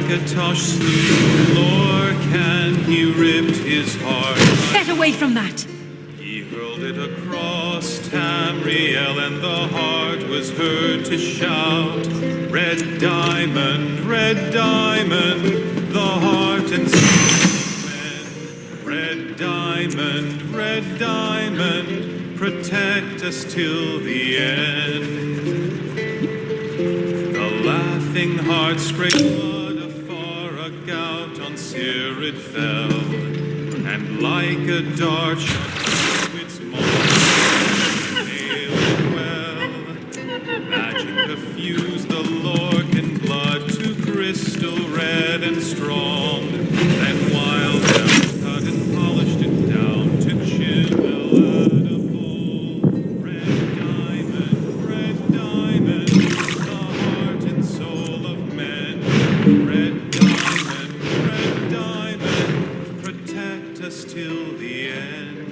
Akatosh slew Lorcan, he ripped his heart. Get away from that! He hurled it across Tamriel, and the heart was heard to shout, red diamond, the heart and soul of men. Red diamond, protect us till the end. The laughing heart sprayed blood afar, a gout on Cirid fell, and like a dart shot through its maw, nailed it well. Magic perfused the Lorcan blood to crystal red and strong, and wild elves cut and polished it down to chimel edible. Red diamond, the heart and soul of men. Red diamond, protect us till the end.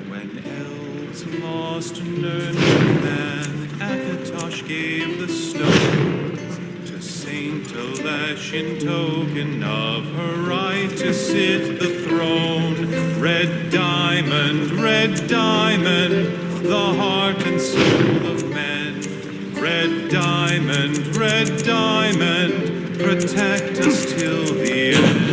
When elves lost Nirn to man, Akatosh gave the stone to Saint Alesh in token of her right to sit the throne. Red diamond, the heart and soul of men. Red diamond, protect us till the end.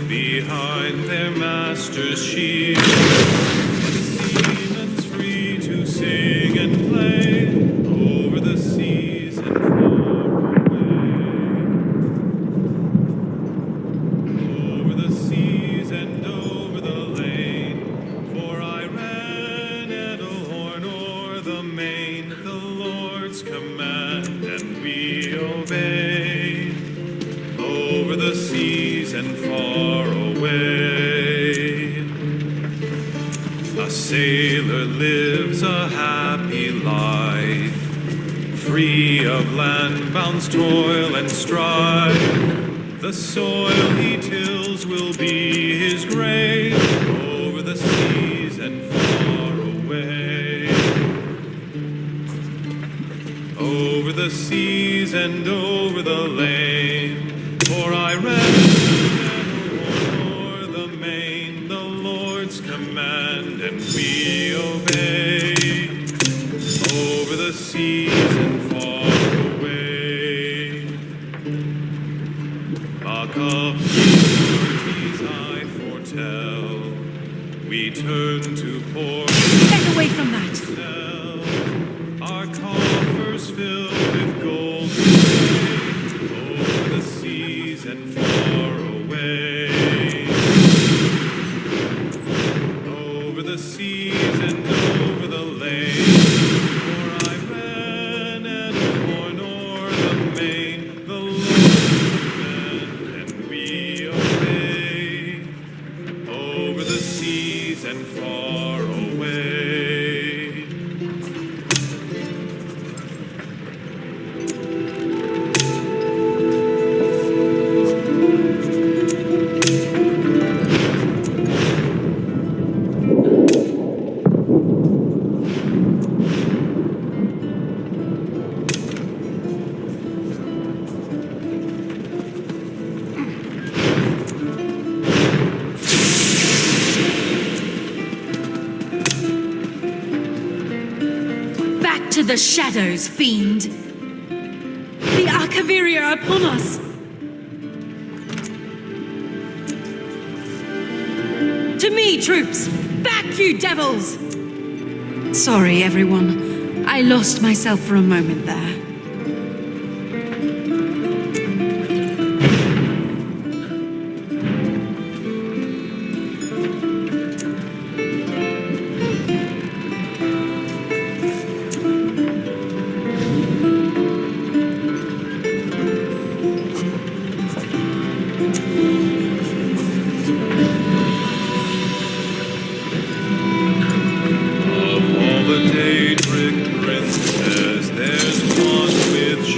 Behind their master's shield, but the seaman's free to sing and play over the seas and far away. Over the seas and over the lane, for I ran Edelhorn o'er the main, the Lord's command, and we obey. Over the seas and far away, a sailor lives a happy life, free of land-bound's toil and strife. The soil he tills will be his grave, over the seas and far away. Over the seas and over the lane, for I read of liberties I foretell. We turn to poor Get away from that! our coffers filled with gold we pay over the seas and far away. Over the seas and over the lake. For I ran and borne o'er the main, the Lord command, and we obey. Over the seas and far away. Back to the shadows, fiend! The Arcaviria are upon us! To me, troops! Back, you devils! Sorry, everyone. I lost myself for a moment there.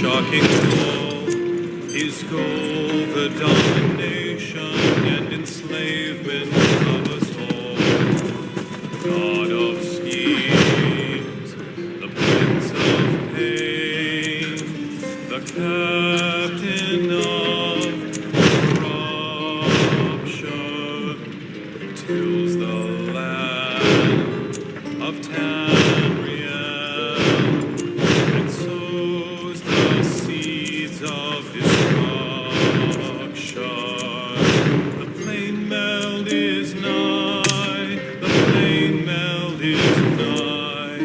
Shocking goal, his goal, the domination and enslavement of us all. God of schemes, the prince of pain, the captain of corruption, who tills the land of Tamriel and sows the seeds of destruction. The plain meld is nigh, the plain meld is nigh,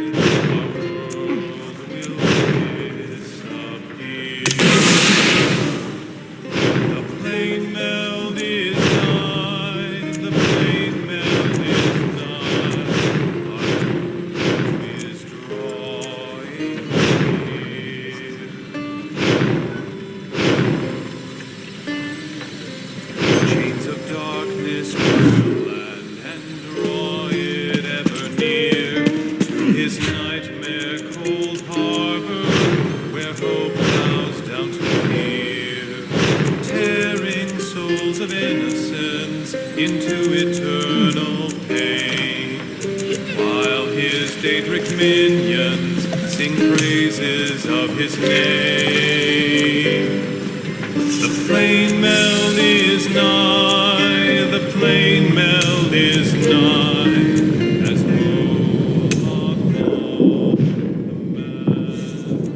our world will disappear. The plain meld is nigh, the plain meld is nigh, our doom is drawing near. Chains of darkness rule land and draw it ever near to his nightmare cold harbor, where hope bows down to fear, tearing souls of innocence into eternal pain, while his Daedric minions sing praises of his name. The plain meld is nigh, the plain meld is nigh, as Moloch called the man.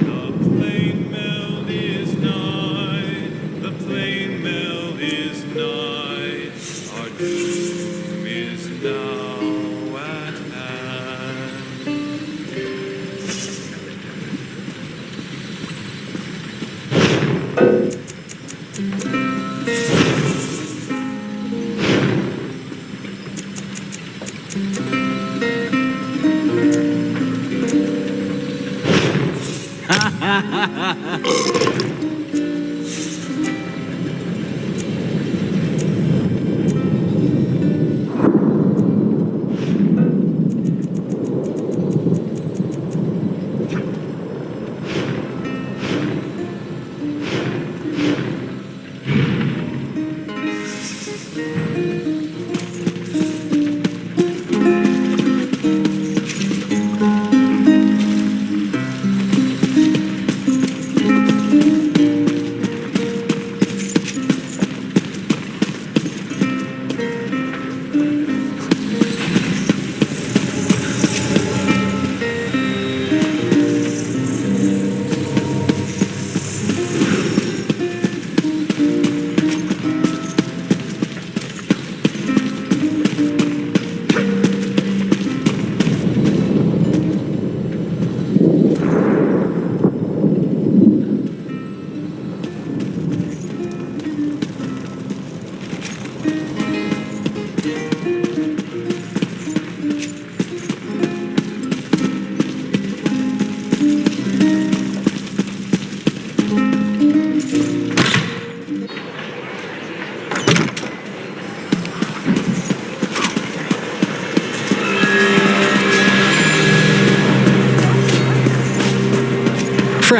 The plain meld is nigh, the plain meld is nigh, our doom is now at hand.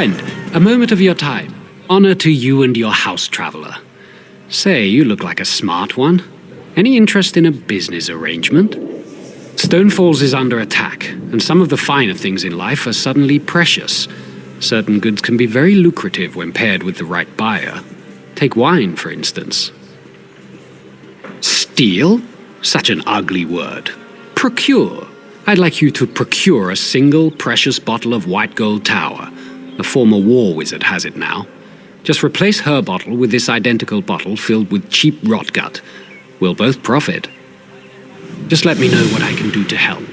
Friend, a moment of your time. Honor to you and your house, traveler. Say, you look like a smart one. Any interest in a business arrangement? Stonefalls is under attack, and some of the finer things in life are suddenly precious. Certain goods can be very lucrative when paired with the right buyer. Take wine, for instance. Steal? Such an ugly word. Procure. I'd like you to procure a single precious bottle of white gold tower. A former war wizard has it now. Just replace her bottle with this identical bottle filled with cheap rotgut. We'll both profit. Just let me know what I can do to help.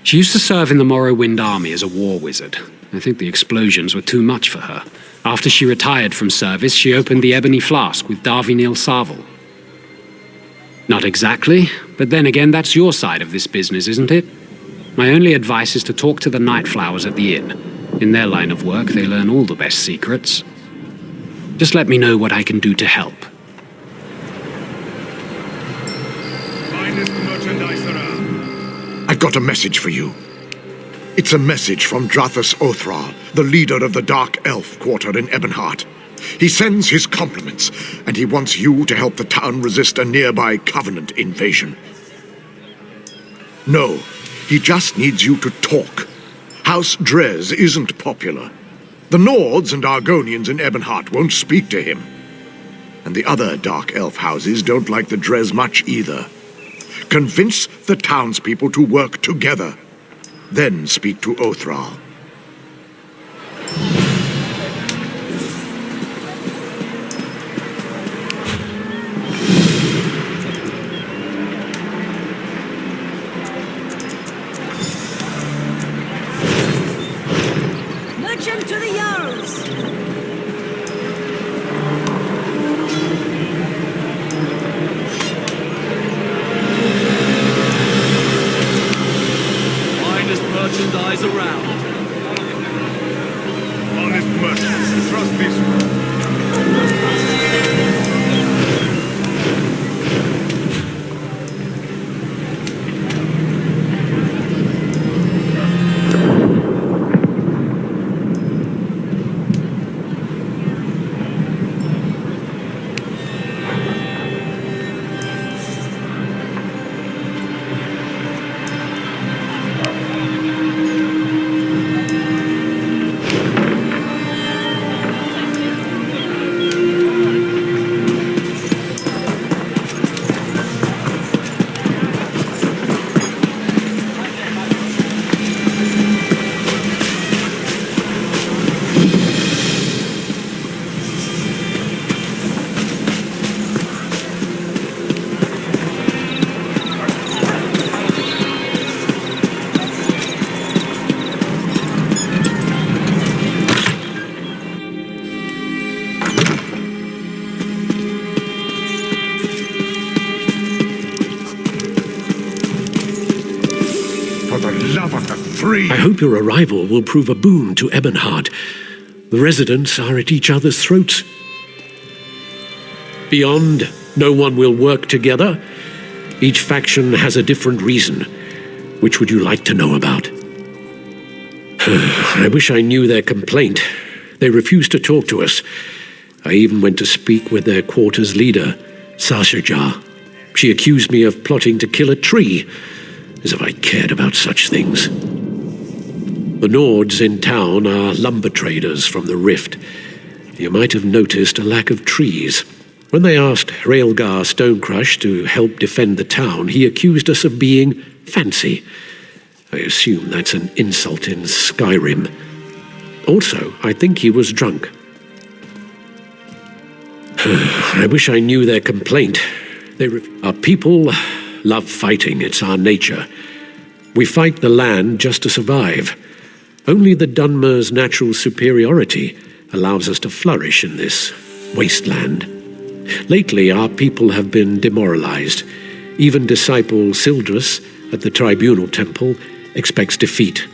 She used to serve in the Morrowind army as a war wizard. I think the explosions were too much for her. After she retired from service, she opened the Ebony Flask with Darvinil Sarvel. Not exactly, but then again, that's your side of this business, isn't it? My only advice is to talk to the Night Flowers at the inn. In their line of work, they learn all the best secrets. Just let me know what I can do to help. Finest merchandise around. I've got a message for you. It's a message from Drathus Othral, the leader of the Dark Elf quarter in Ebonheart. He sends his compliments, and he wants you to help the town resist a nearby Covenant invasion. No, he just needs you to talk. House Drez isn't popular. The Nords and Argonians in Ebonheart won't speak to him. And the other Dark Elf houses don't like the Drez much either. Convince the townspeople to work together. Then speak to Othral. Merchant to the Jarls! Finest merchandise around. Honest merchants, trust this one. For the love of the three! I hope your arrival will prove a boon to Ebonheart. The residents are at each other's throats. Beyond, no one will work together. Each faction has a different reason. Which would you like to know about? I wish I knew their complaint. They refused to talk to us. I even went to speak with their quarters leader, Sashajar. She accused me of plotting to kill a tree, as if I cared about such things. The Nords in town are lumber traders from the Rift. You might have noticed a lack of trees. When they asked Raelgar Stonecrush to help defend the town, he accused us of being fancy. I assume that's an insult in Skyrim. Also, I think he was drunk. I wish I knew their complaint. Our people love fighting, it's our nature. We fight the land just to survive. Only the Dunmer's natural superiority allows us to flourish in this wasteland. Lately, our people have been demoralized. Even disciple Sildrus at the Tribunal Temple expects defeat.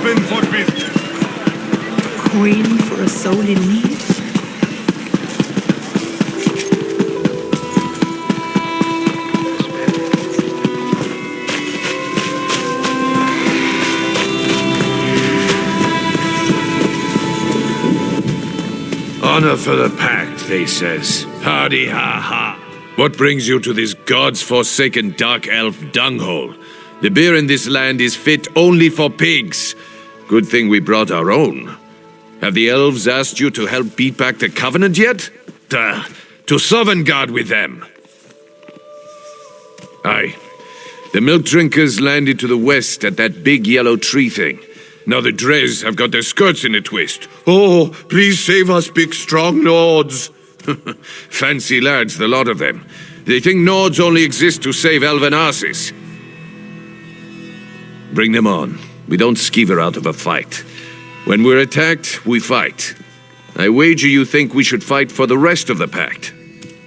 Open for business. Coin for a soul in need? Honor for the pact, they says. Hardy ha ha. What brings you to this god's forsaken dark elf dunghole? The beer in this land is fit only for pigs. Good thing we brought our own. Have the elves asked you to help beat back the Covenant yet? To Sovngarde with them. Aye. The milk drinkers landed to the west at that big yellow tree thing. Now the Dres have got their skirts in a twist. Oh, please save us, big strong Nords. Fancy lads, the lot of them. They think Nords only exist to save elven asses. Bring them on. We don't skeever out of a fight. When we're attacked, we fight. I wager you think we should fight for the rest of the pact.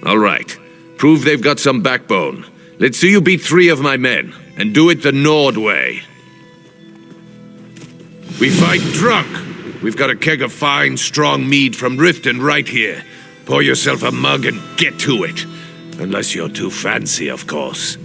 All right. Prove they've got some backbone. Let's see you beat 3 of my men, and do it the Nord way. We fight drunk. We've got a keg of fine, strong mead from Riften right here. Pour yourself a mug and get to it. Unless you're too fancy, of course.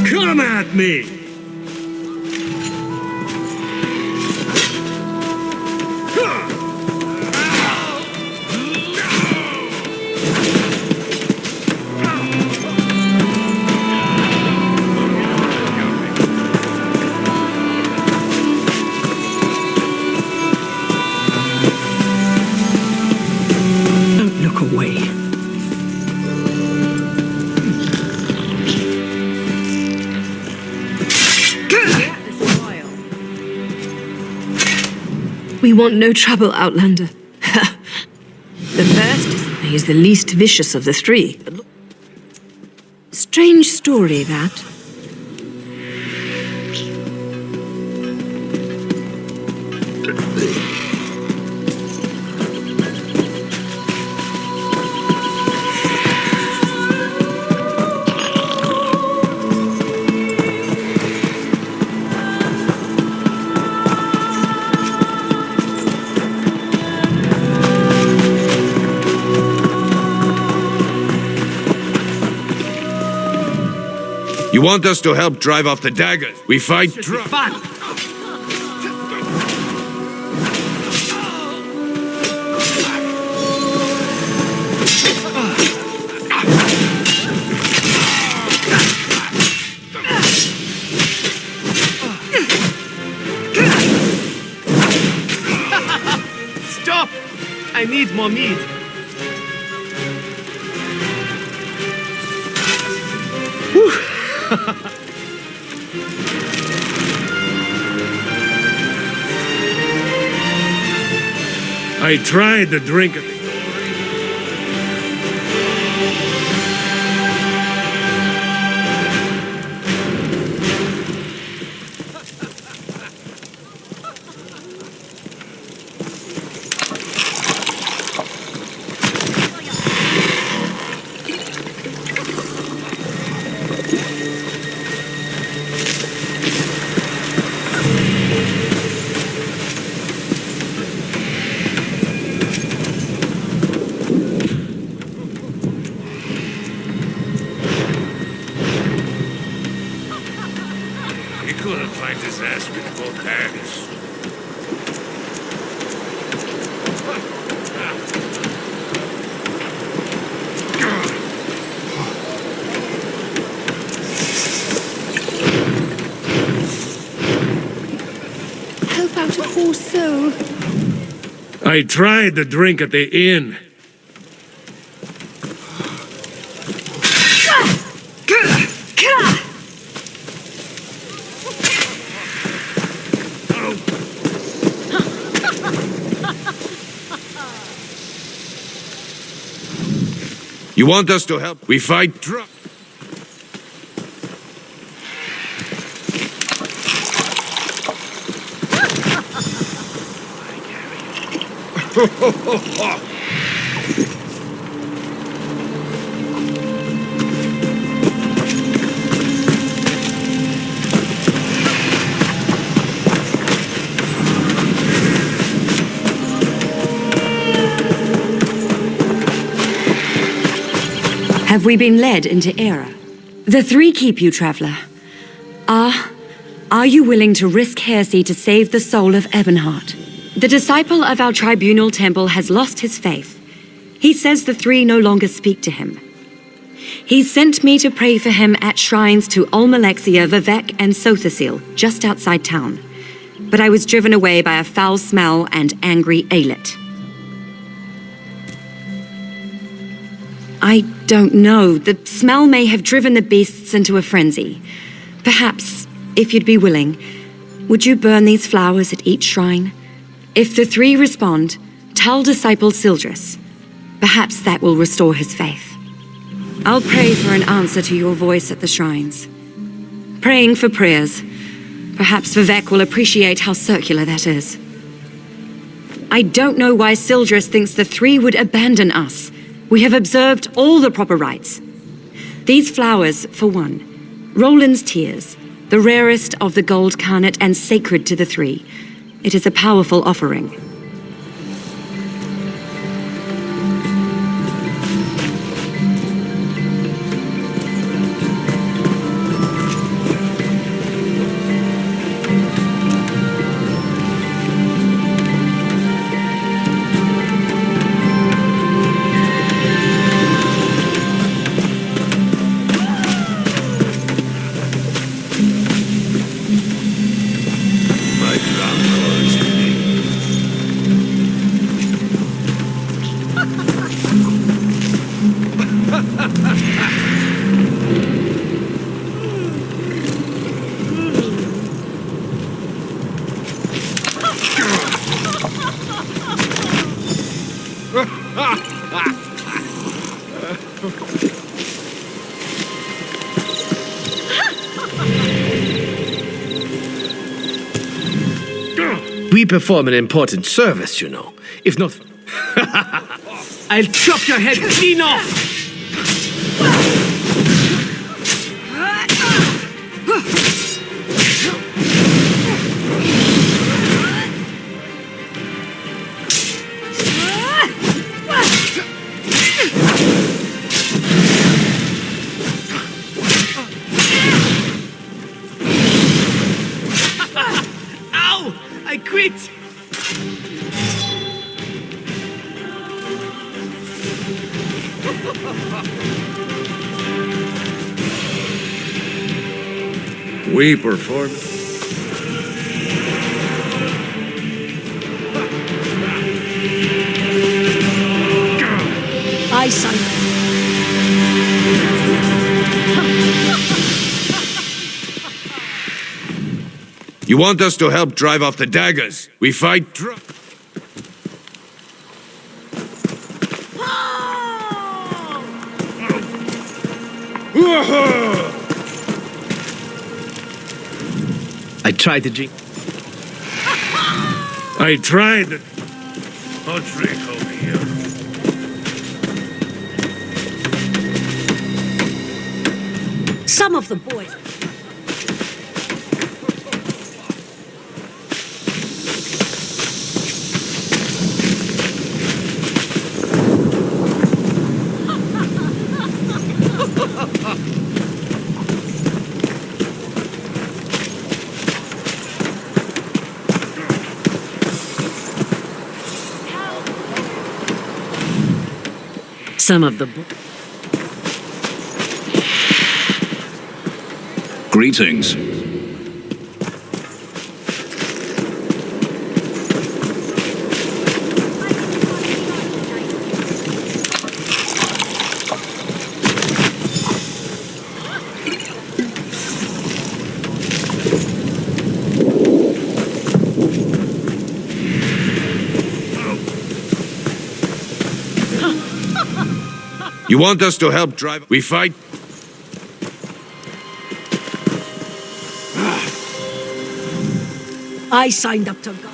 Come at me! Don't look away. We want no trouble, Outlander. The first is the least vicious of the 3. Strange story, that. You want us to help drive off the daggers? We fight drunk. Stop! I need more meat. I tried the drink. He couldn't find his ass with both hands. Help out a poor soul. I tried the drink at the inn. You want us to help? We fight drunk. Have we been led into error? The three keep you, traveler. Are you willing to risk heresy to save the soul of Ebonheart? The disciple of our tribunal temple has lost his faith. He says the three no longer speak to him. He sent me to pray for him at shrines to Olmalexia, Vivek, and Sothasil, just outside town. But I was driven away by a foul smell and angry Aelit. I don't know. The smell may have driven the beasts into a frenzy. Perhaps, if you'd be willing, would you burn these flowers at each shrine? If the three respond, tell disciple Sildris. Perhaps that will restore his faith. I'll pray for an answer to your voice at the shrines. Praying for prayers. Perhaps Vivek will appreciate how circular that is. I don't know why Sildris thinks the three would abandon us. We have observed all the proper rites. These flowers, for one. Roland's tears, the rarest of the gold carnet and sacred to the three. It is a powerful offering. We perform an important service, you know. If not... I'll chop your head clean off! Ow! I quit! We perform. I sign. You want us to help drive off the daggers? We fight drunk. I tried to drink. I tried. I'll drink over here. Some of the boys. Some of the Greetings. You want us to help drive? We fight? I signed up to go.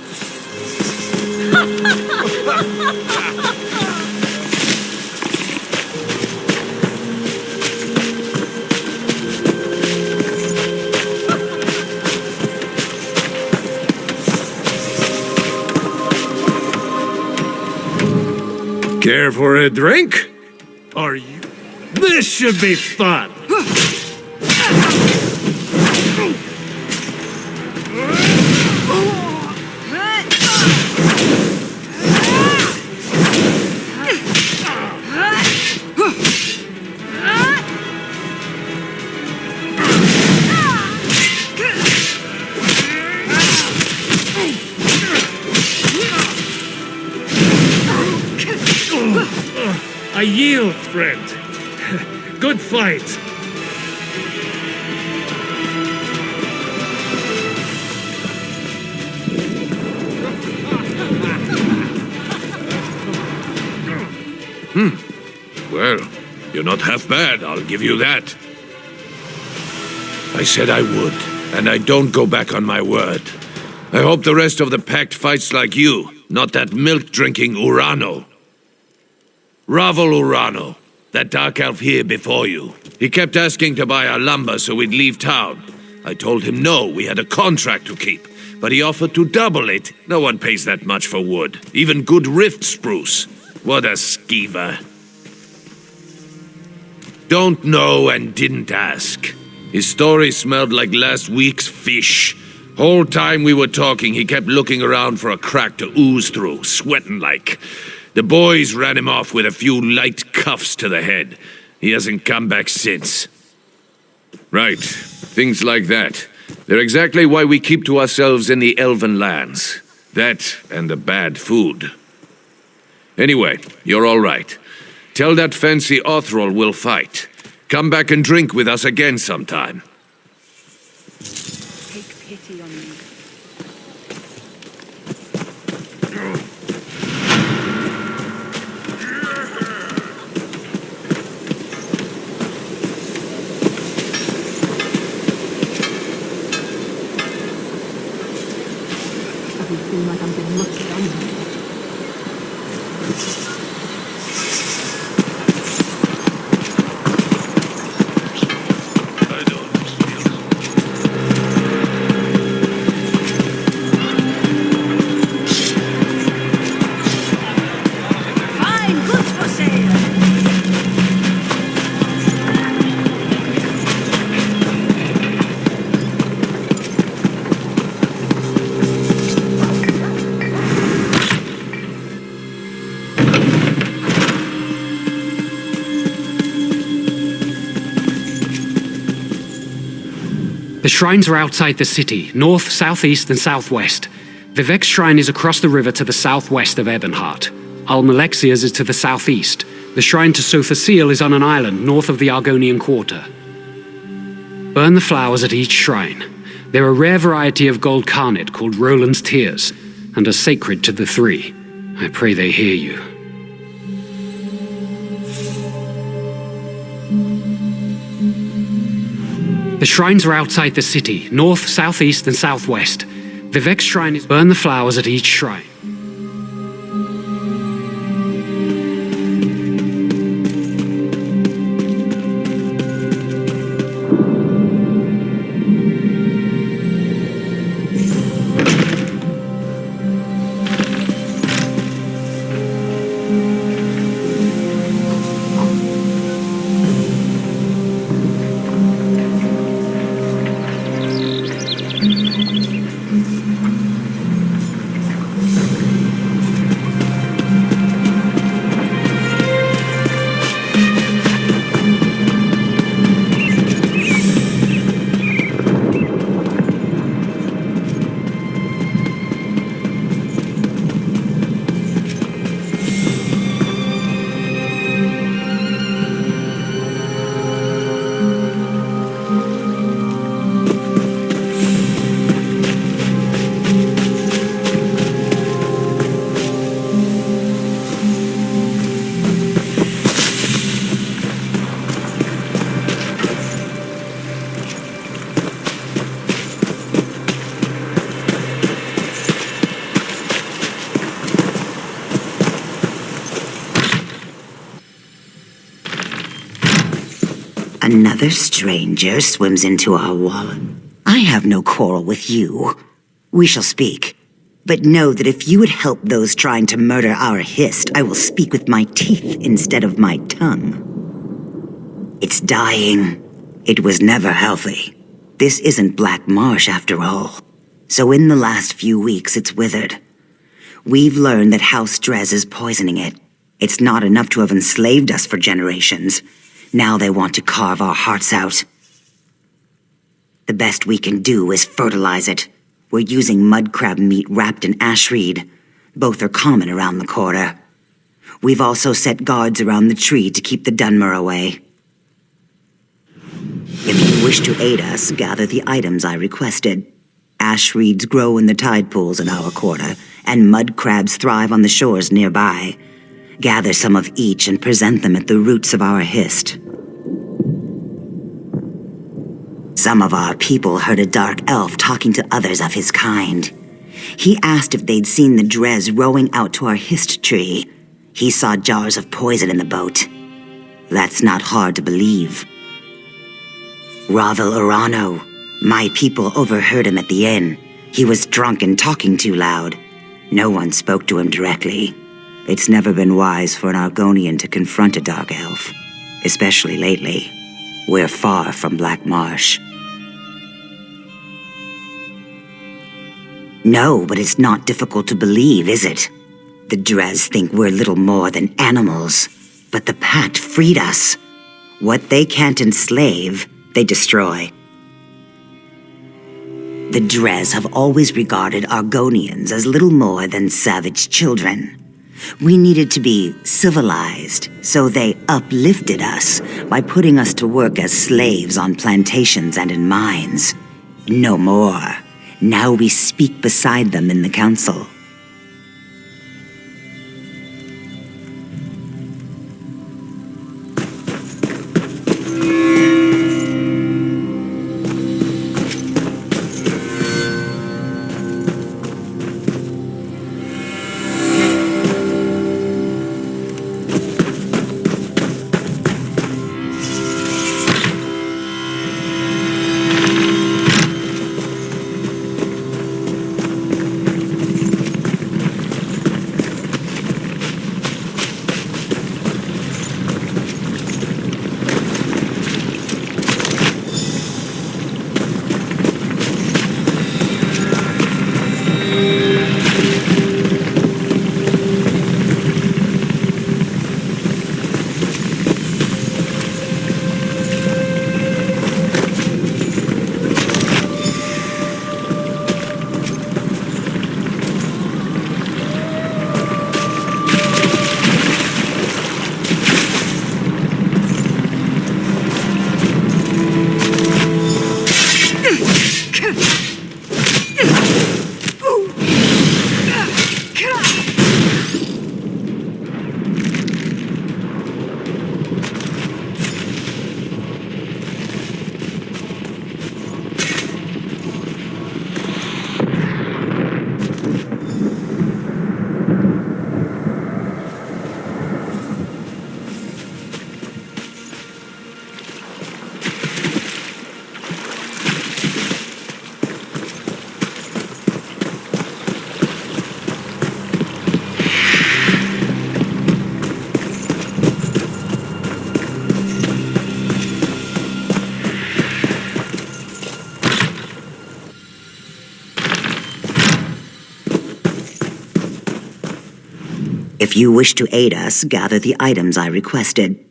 Care for a drink? Are you? This should be fun. I yield, friend. Good fight. Well, you're not half bad, I'll give you that. I said I would, and I don't go back on my word. I hope the rest of the pact fights like you, not that milk-drinking Urano. Ravel Urano, that dark elf here before you. He kept asking to buy our lumber so we'd leave town. I told him no, we had a contract to keep, but he offered to double it. No one pays that much for wood, even good rift spruce. What a skeever. Don't know and didn't ask. His story smelled like last week's fish. Whole time we were talking, he kept looking around for a crack to ooze through, sweating like. The boys ran him off with a few light cuffs to the head. He hasn't come back since. Right, things like that. They're exactly why we keep to ourselves in the elven lands. That and the bad food. Anyway, you're all right. Tell that fancy Othrol we'll fight. Come back and drink with us again sometime. Take pity on me. Doesn't seem like I'm getting much done. Fine goods for sale. The shrines are outside the city, north, southeast, and southwest. Vivek's shrine is across the river to the southwest of Ebonheart. Almalexia's is to the southeast. The shrine to Sothasil is on an island north of the Argonian Quarter. Burn the flowers at each shrine. They're a rare variety of gold carnet called Roland's Tears, and are sacred to the three. I pray they hear you. The shrines are outside the city, north, southeast, and southwest. Vivek's shrine is burn the flowers at each shrine. Another stranger swims into our wall. I have no quarrel with you. We shall speak. But know that if you would help those trying to murder our Hist, I will speak with my teeth instead of my tongue. It's dying. It was never healthy. This isn't Black Marsh after all. So in the last few weeks, it's withered. We've learned that House Drez is poisoning it. It's not enough to have enslaved us for generations. Now they want to carve our hearts out. The best we can do is fertilize it. We're using mud crab meat wrapped in ash reed. Both are common around the quarter. We've also set guards around the tree to keep the Dunmer away. If you wish to aid us, gather the items I requested. Ash reeds grow in the tide pools in our quarter, and mud crabs thrive on the shores nearby. Gather some of each and present them at the roots of our Hist. Some of our people heard a dark elf talking to others of his kind. He asked if they'd seen the Drez rowing out to our Hist tree. He saw jars of poison in the boat. That's not hard to believe. Ravel Urano, my people overheard him at the inn. He was drunk and talking too loud. No one spoke to him directly. It's never been wise for an Argonian to confront a dark elf, especially lately. We're far from Black Marsh. No, but it's not difficult to believe, is it? The Drez think we're little more than animals, but the Pact freed us. What they can't enslave, they destroy. The Drez have always regarded Argonians as little more than savage children. We needed to be civilized, so they uplifted us by putting us to work as slaves on plantations and in mines. No more. Now we speak beside them in the council. If you wish to aid us, gather the items I requested.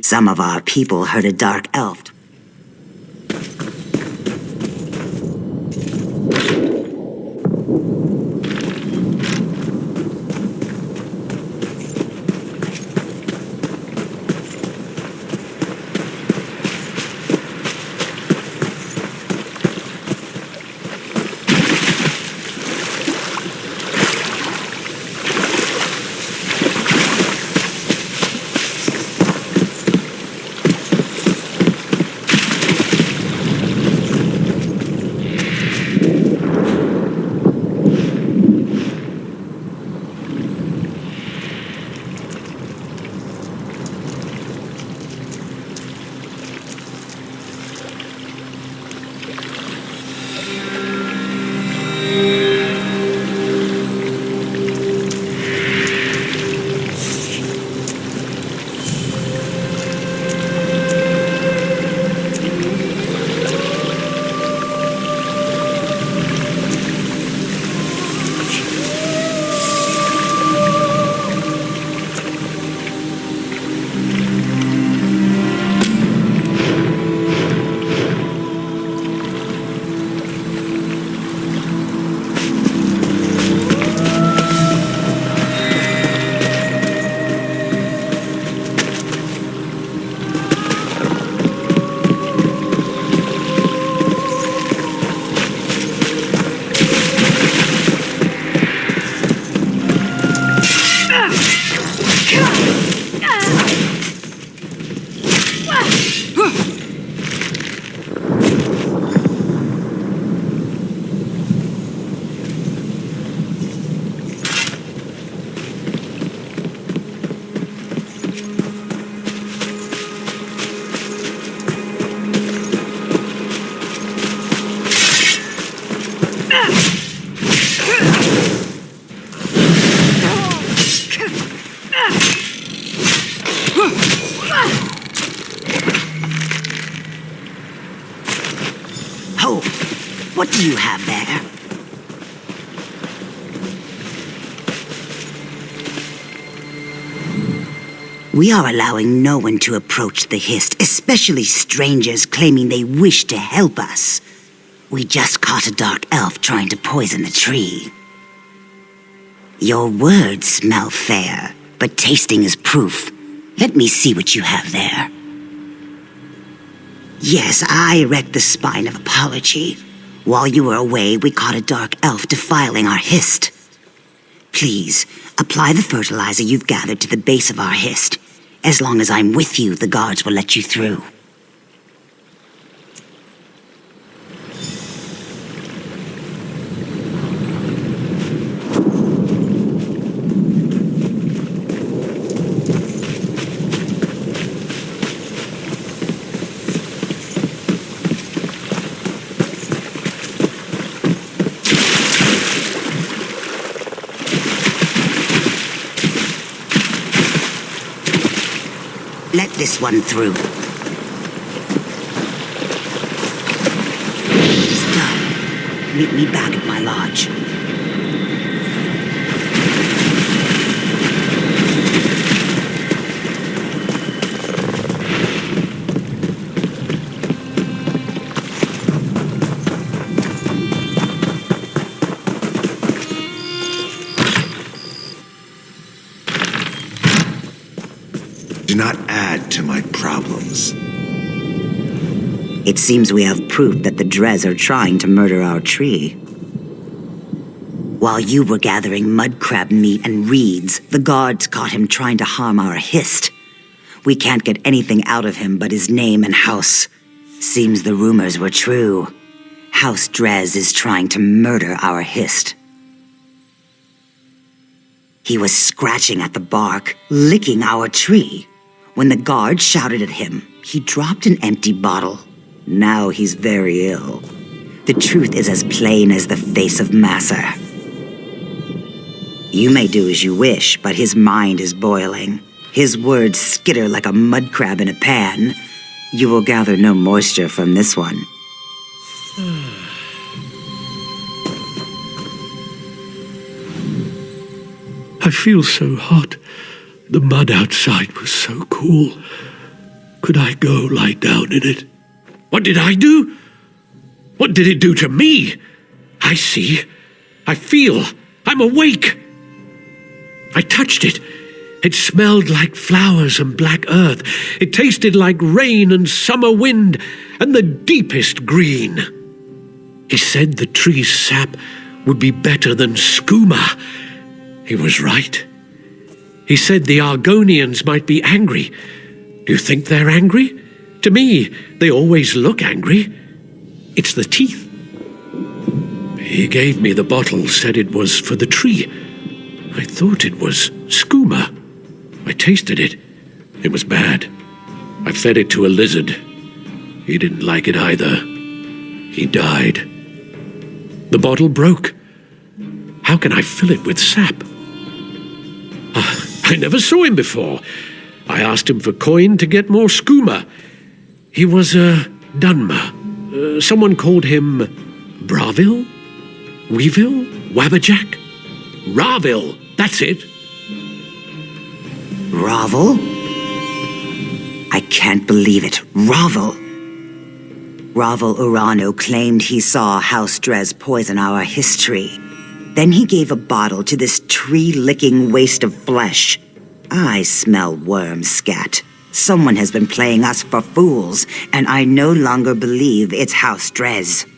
Some of our people heard a dark elf. Ho! What do you have there? We are allowing no one to approach the Hist, especially strangers claiming they wish to help us. We just caught a dark elf trying to poison the tree. Your words smell fair, but tasting is proof. Let me see what you have there. Yes, I wrecked the spine of apology. While you were away, we caught a dark elf defiling our Hist. Please, apply the fertilizer you've gathered to the base of our Hist. As long as I'm with you, the guards will let you through. Let this one through. It's done. Meet me back at my lodge. Do not add to my problems. It seems we have proof that the Dres are trying to murder our tree. While you were gathering mud crab meat and reeds, the guards caught him trying to harm our Hist. We can't get anything out of him but his name and house. Seems the rumors were true. House Dres is trying to murder our Hist. He was scratching at the bark, licking our tree. When the guard shouted at him, he dropped an empty bottle. Now he's very ill. The truth is as plain as the face of Massa. You may do as you wish, but his mind is boiling. His words skitter like a mud crab in a pan. You will gather no moisture from this one. I feel so hot. The mud outside was so cool. Could I go lie down in it? What did I do? What did it do to me? I see. I feel. I'm awake. I touched it. It smelled like flowers and black earth. It tasted like rain and summer wind and the deepest green. He said the tree's sap would be better than skooma. He was right. He said the Argonians might be angry. Do you think they're angry? To me, they always look angry. It's the teeth. He gave me the bottle, said it was for the tree. I thought it was skooma. I tasted it. It was bad. I fed it to a lizard. He didn't like it either. He died. The bottle broke. How can I fill it with sap? I never saw him before. I asked him for coin to get more skooma. He was a Dunmer. Someone called him Braville? Weevil? Wabberjack? Raville, that's it. Ravel? I can't believe it. Ravel! Ravel Urano claimed he saw House Drez poison our history. Then he gave a bottle to this tree-licking waste of flesh. I smell worm scat. Someone has been playing us for fools, and I no longer believe it's House Drez.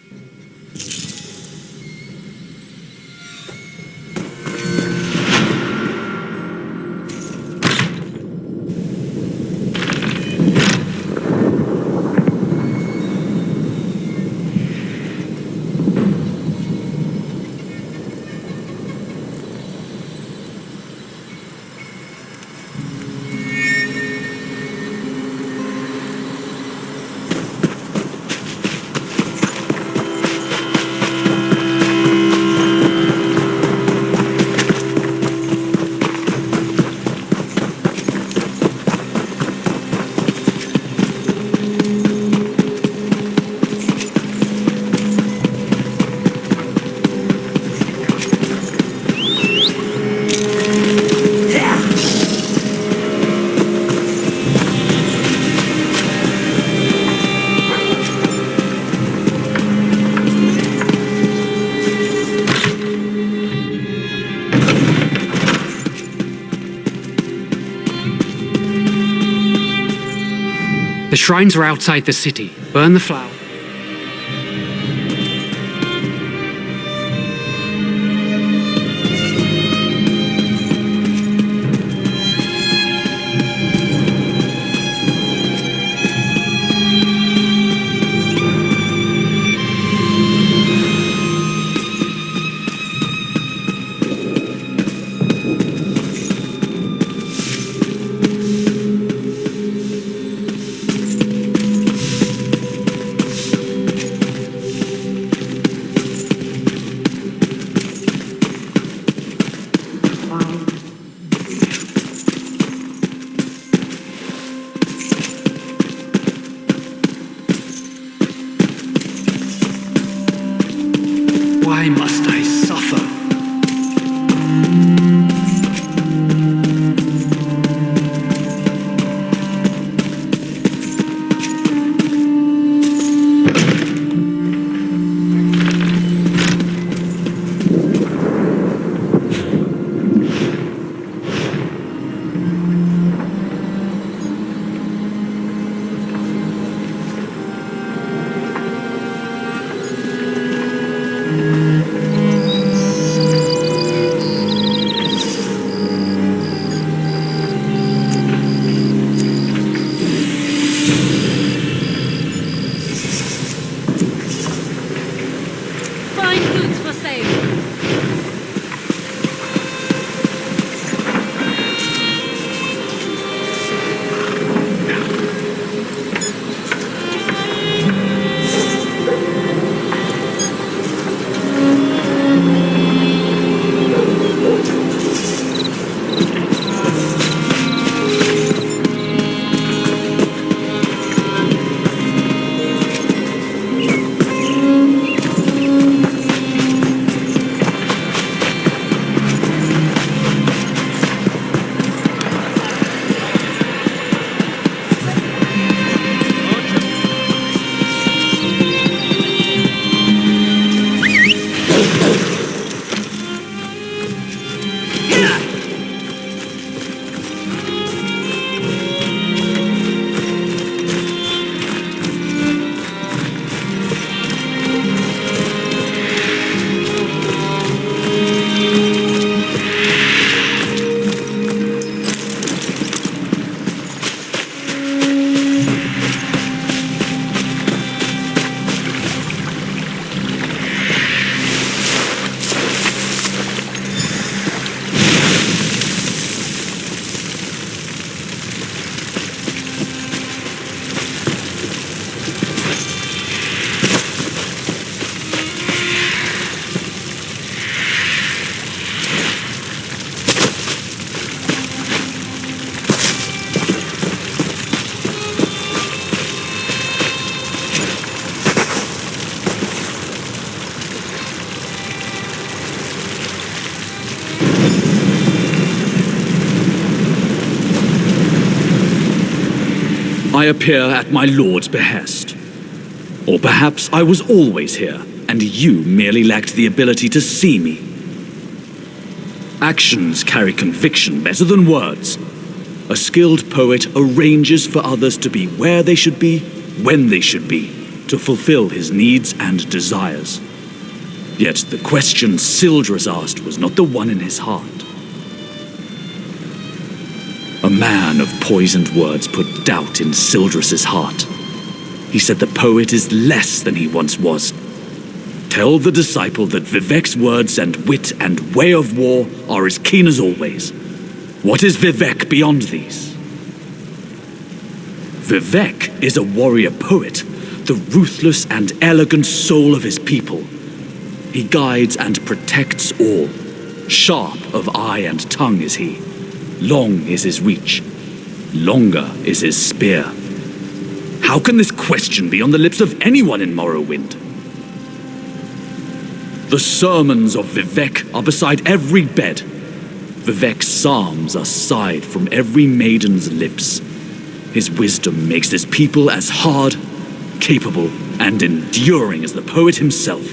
The shrines are outside the city. Burn the flower. Why must I suffer? I appear at my lord's behest. Or perhaps I was always here, and you merely lacked the ability to see me. Actions carry conviction better than words. A skilled poet arranges for others to be where they should be, when they should be, to fulfill his needs and desires. Yet the question Sildras asked was not the one in his heart. A man of poisoned words put doubt in Sildras's heart. He said the poet is less than he once was. Tell the disciple that Vivek's words and wit and way of war are as keen as always. What is Vivek beyond these? Vivek is a warrior poet, the ruthless and elegant soul of his people. He guides and protects all. Sharp of eye and tongue is he. Long is his reach. Longer is his spear. How can this question be on the lips of anyone in Morrowind? The sermons of Vivek are beside every bed. Vivek's psalms are sighed from every maiden's lips. His wisdom makes this people as hard, capable, and enduring as the poet himself.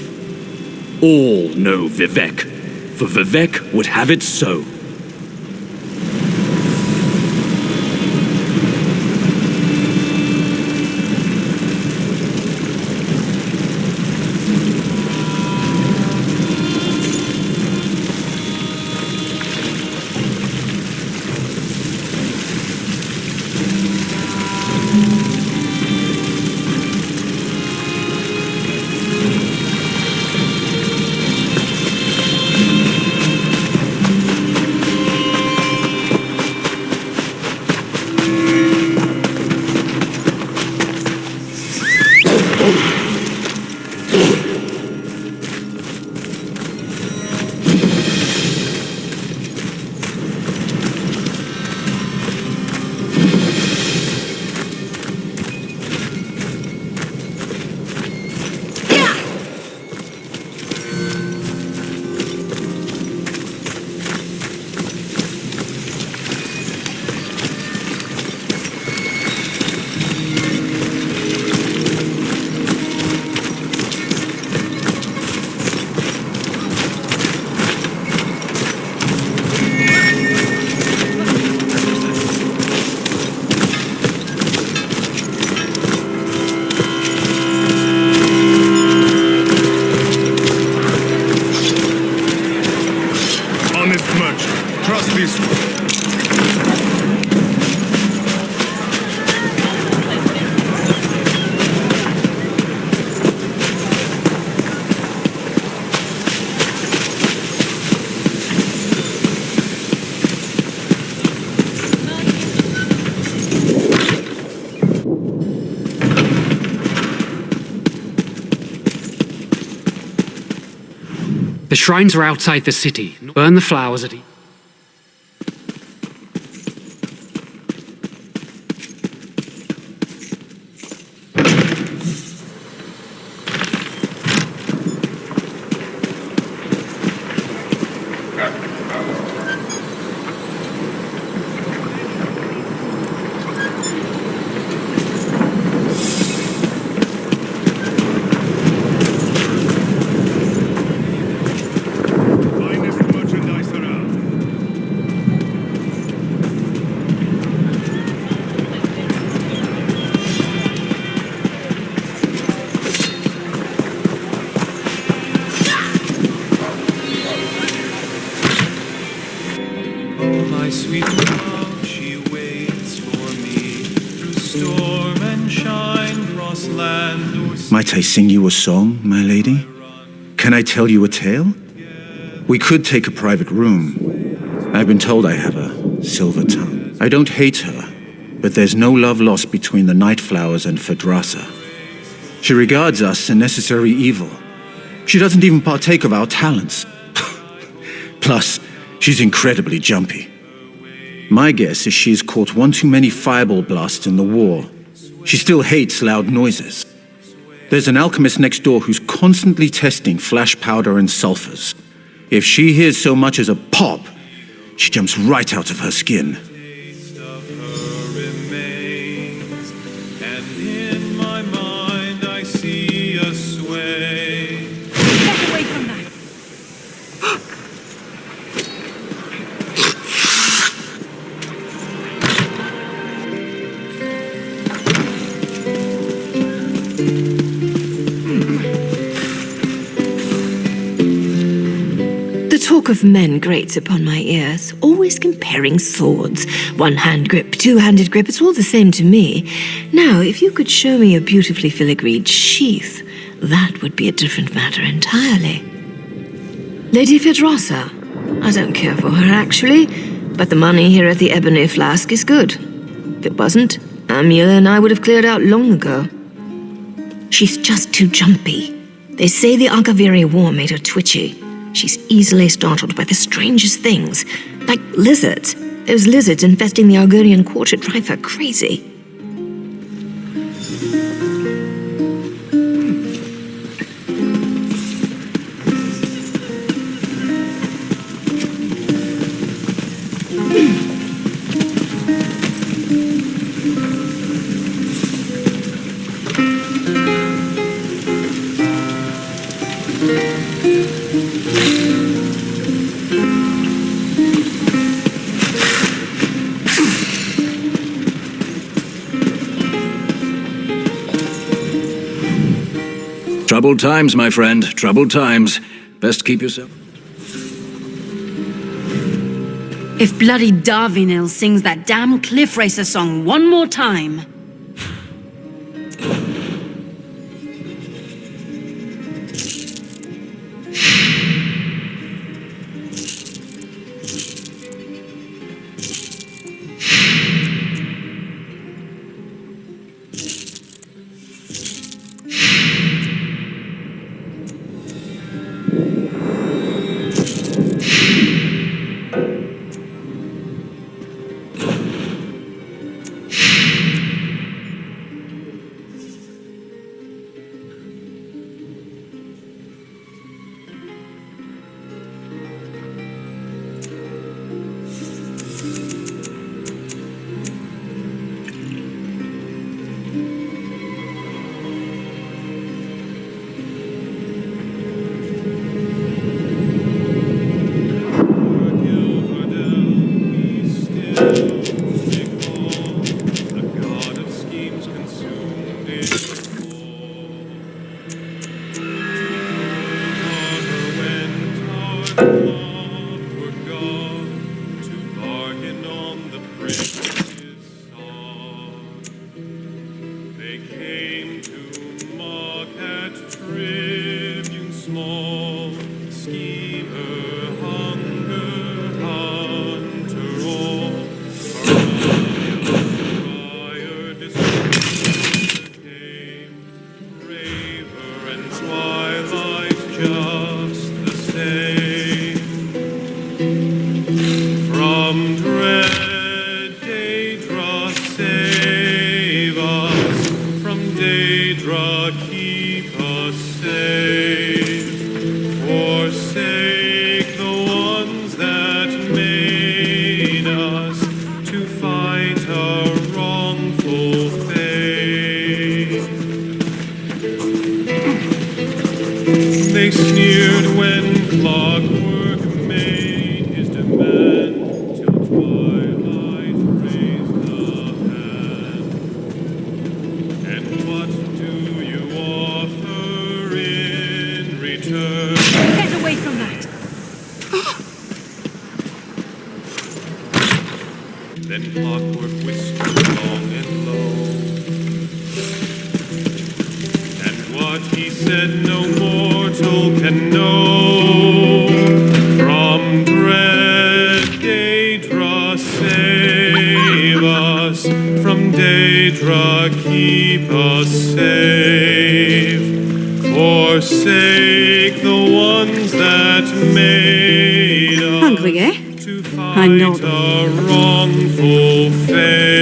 All know Vivek, for Vivek would have it so. The shrines are outside the city. Burn the flowers at each. My sweet love, she waits for me through storm and shine, cross land or sea. Might I sing you a song, my lady? Can I tell you a tale? We could take a private room. I've been told I have a silver tongue. I don't hate her, but there's no love lost between the Nightflowers and Phadrasa. She regards us a necessary evil. She doesn't even partake of our talents. Plus, she's incredibly jumpy. My guess is she's caught one too many fireball blasts in the war. She still hates loud noises. There's an alchemist next door who's constantly testing flash powder and sulfurs. If she hears so much as a pop, she jumps right out of her skin. talk of men grates upon my ears, always comparing swords. One-hand grip, two-handed grip, it's all the same to me. Now, if you could show me a beautifully filigreed sheath, that would be a different matter entirely. Lady Fedrosa, I don't care for her, actually, but the money here at the Ebony Flask is good. If it wasn't, Amula and I would have cleared out long ago. She's just too jumpy. They say the Ankaviri War made her twitchy. She's easily startled by the strangest things, like lizards. Those lizards infesting the Argonian quarter drive her crazy. Troubled times, my friend. Troubled times. Best keep yourself. If bloody Darvinil sings that damn Cliff Racer song one more time... They sneered when clockwork made his demand, till twilight raised the hand. And what do you offer in return? Get away from that! Then clockwork whispered long and low, and what he said no mortal can know. From dread Daedra save us, from Daedra keep us safe. Forsake the ones that made us. Hungry, eh? I know. A wrongful fate.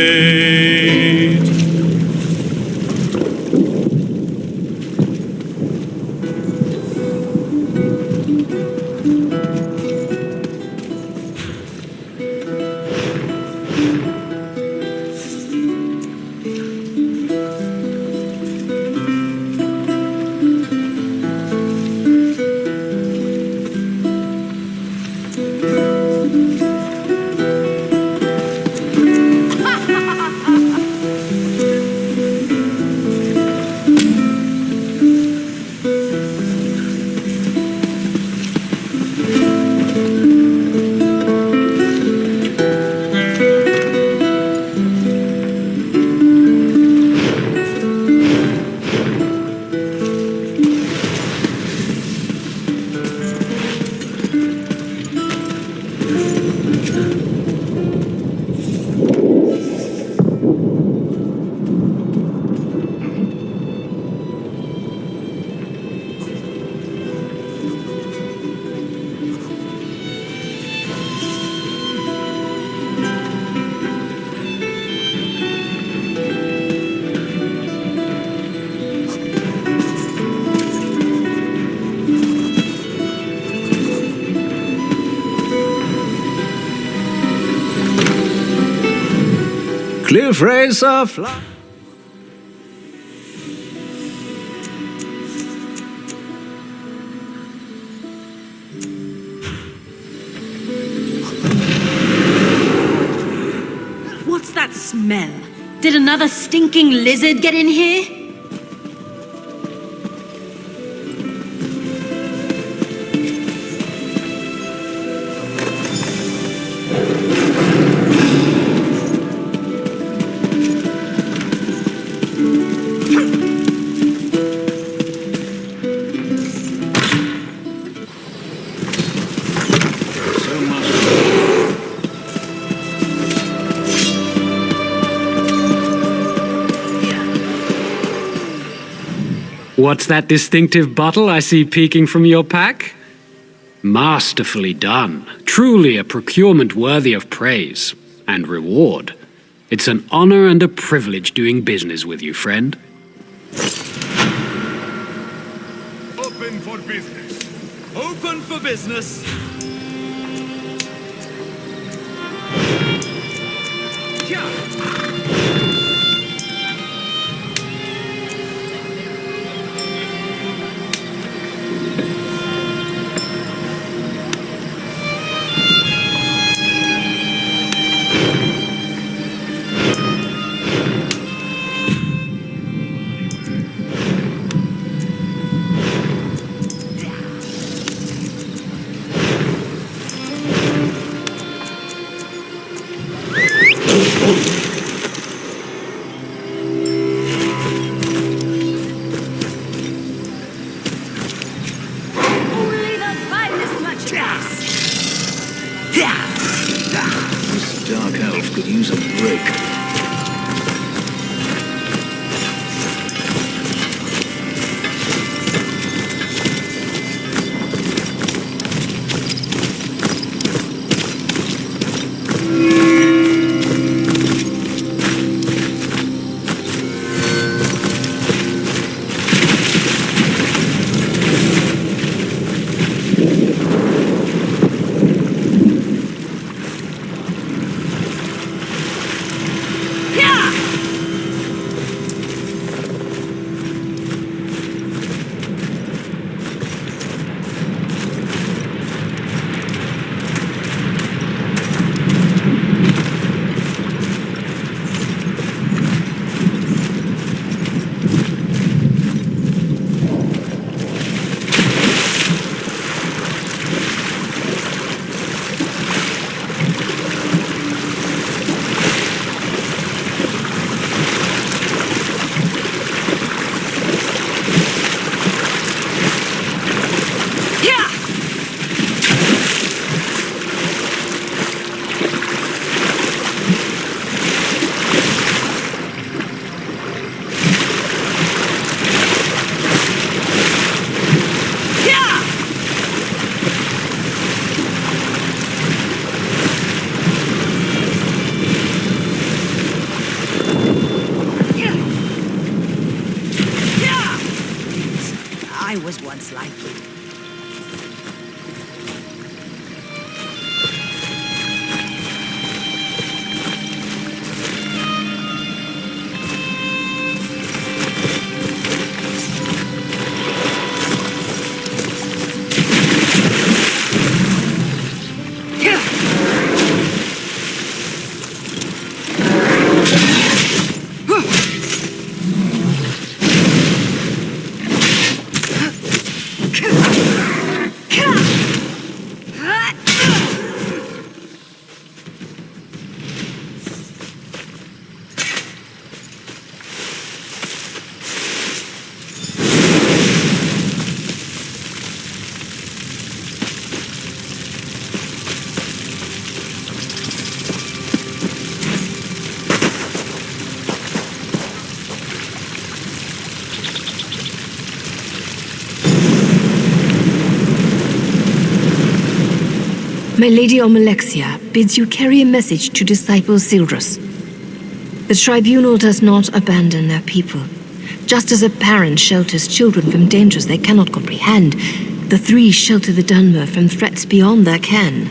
Cliff Racer fly. What's that smell? Did another stinking lizard get in here? What's that distinctive bottle I see peeking from your pack? Masterfully done. Truly a procurement worthy of praise and reward. It's an honor and a privilege doing business with you, friend. Open for business. Open for business. Only the finest merchandise. This dark elf could use a break. I was once like you. My Lady Omalexia bids you carry a message to Disciple Sildrus. The Tribunal does not abandon their people. Just as a parent shelters children from dangers they cannot comprehend, the three shelter the Dunmer from threats beyond their ken.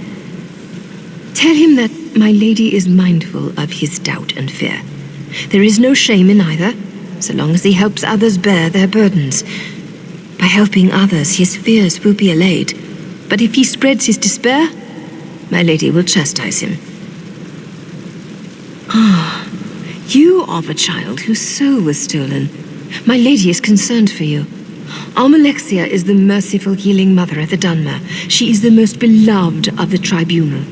Tell him that my lady is mindful of his doubt and fear. There is no shame in either, so long as he helps others bear their burdens. By helping others, his fears will be allayed. But if he spreads his despair, my lady will chastise him. Ah, you are the child whose soul was stolen. My lady is concerned for you. Almalexia is the merciful healing mother of the Dunmer. She is the most beloved of the tribunal.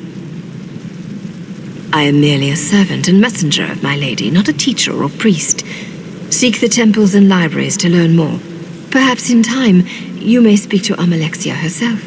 I am merely a servant and messenger of my lady, not a teacher or priest. Seek the temples and libraries to learn more. Perhaps in time, you may speak to Almalexia herself.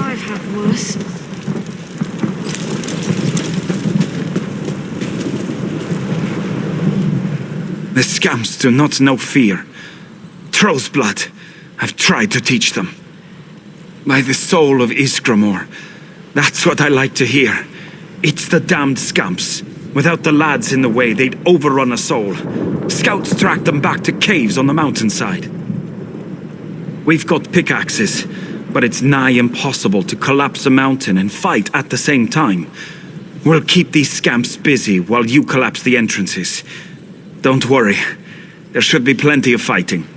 I've had worse. The scamps do not know fear. Troll's blood. I've tried to teach them. By the soul of Iskramor. That's what I like to hear. It's the damned scamps. Without the lads in the way, they'd overrun us all. Scouts tracked them back to caves on the mountainside. We've got pickaxes, but it's nigh impossible to collapse a mountain and fight at the same time. We'll keep these scamps busy while you collapse the entrances. Don't worry. There should be plenty of fighting.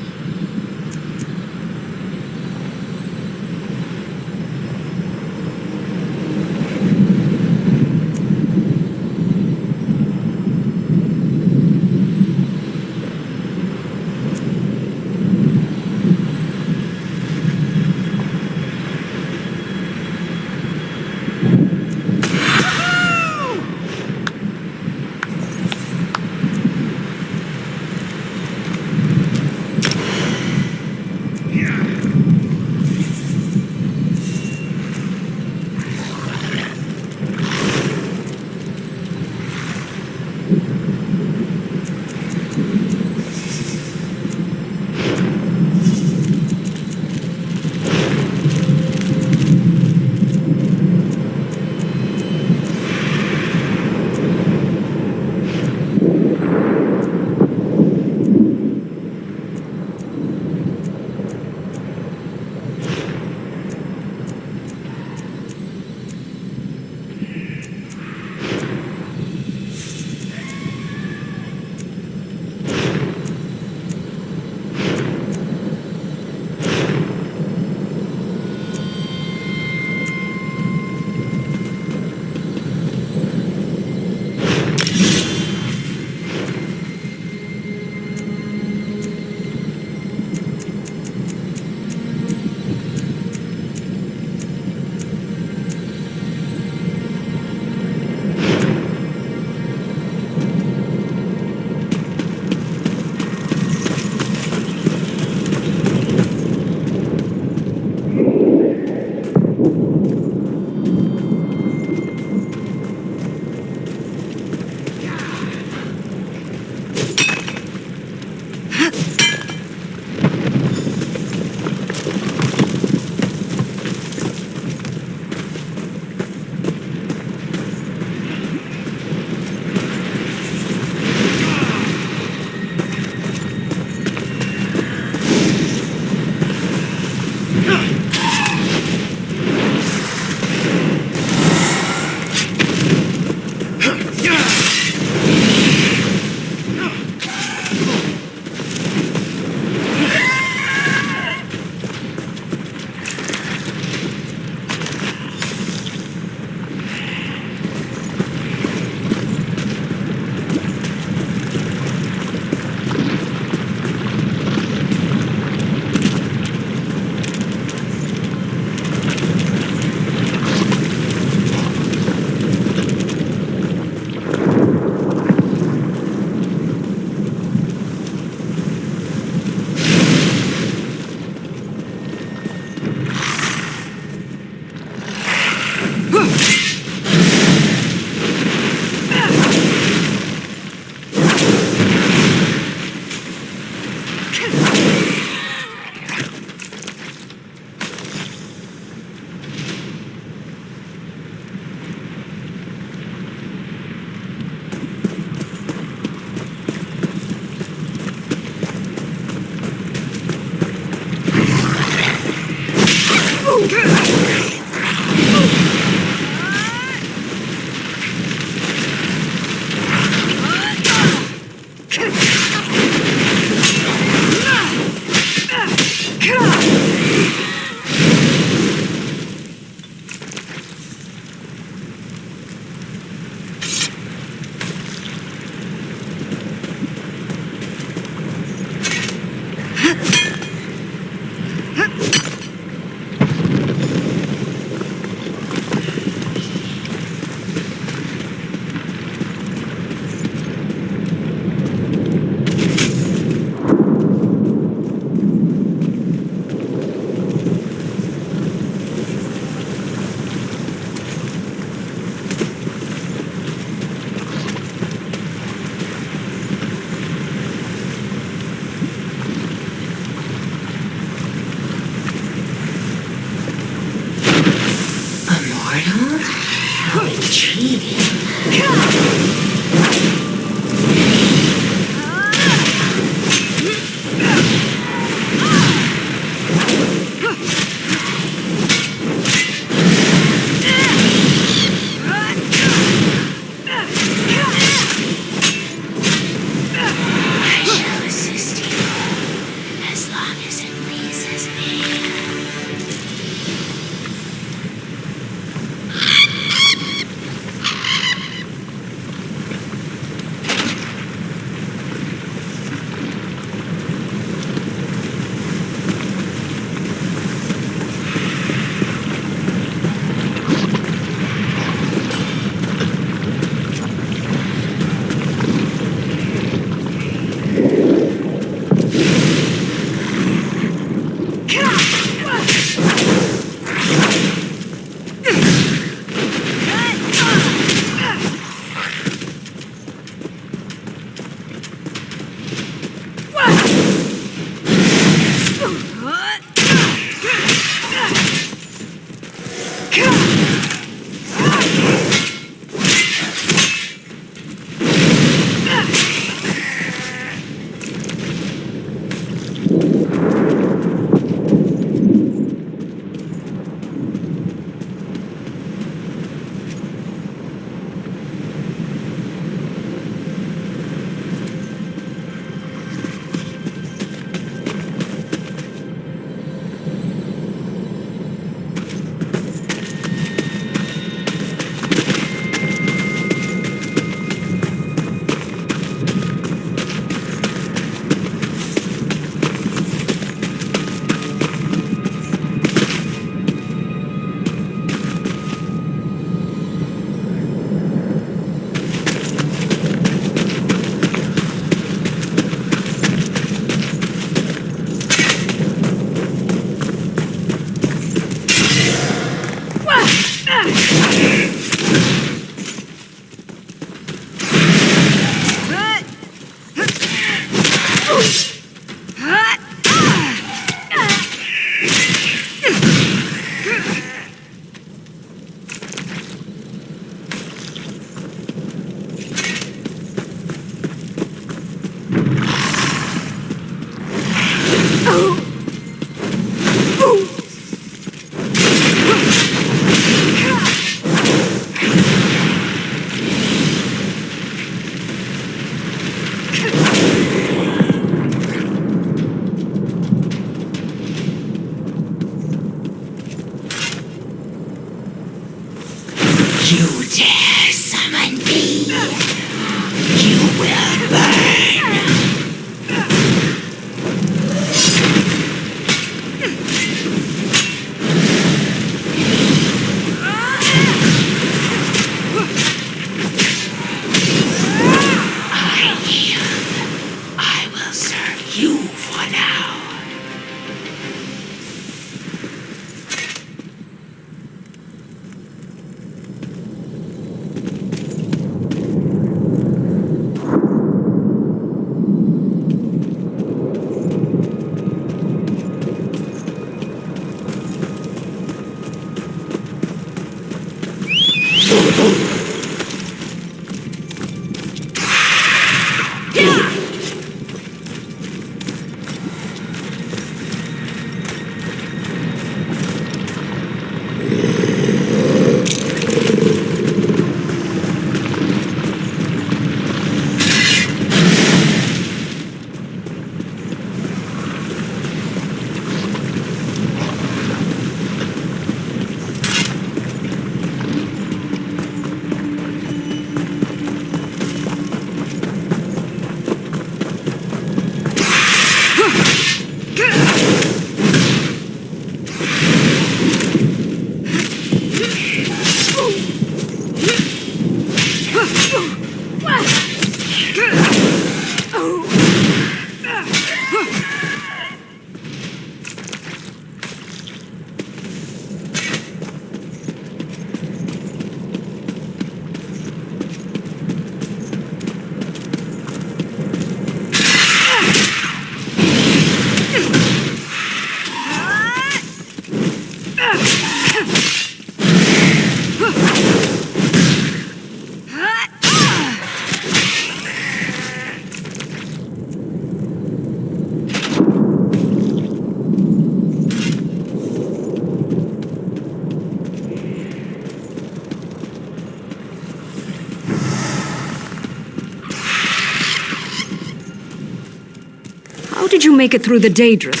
did you make it through the Daedrus?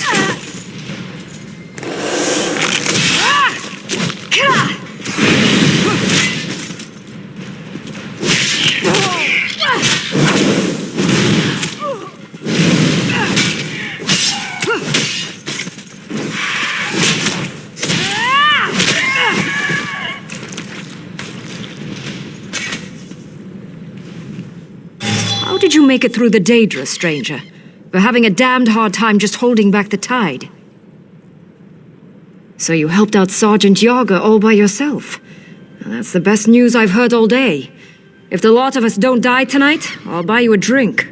How did you make it through the Daedra, stranger? We're having a damned hard time just holding back the tide. So you helped out Sergeant Yager all by yourself. That's the best news I've heard all day. If the lot of us don't die tonight, I'll buy you a drink.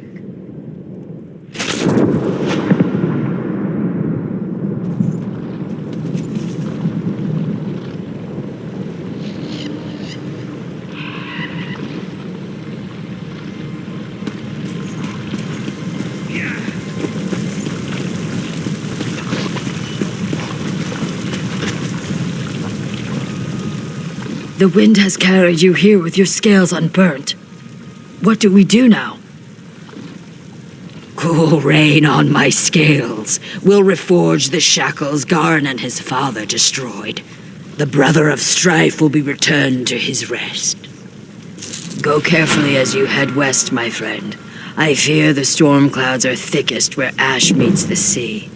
The wind has carried you here with your scales unburnt. What do we do now? Cool rain on my scales. We'll reforge the shackles Garn and his father destroyed. The brother of strife will be returned to his rest. Go carefully as you head west, my friend. I fear the storm clouds are thickest where ash meets the sea.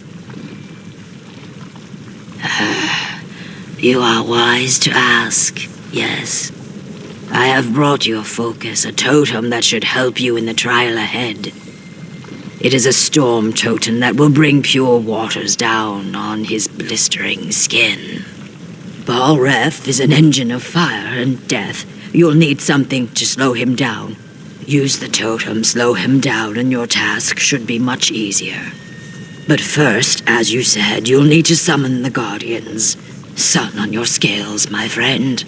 You are wise to ask. Yes. I have brought your focus a totem that should help you in the trial ahead. It is a storm totem that will bring pure waters down on his blistering skin. Balreth is an engine of fire and death. You'll need something to slow him down. Use the totem, slow him down, and your task should be much easier. But first, as you said, you'll need to summon the Guardians. Sun on your scales, my friend.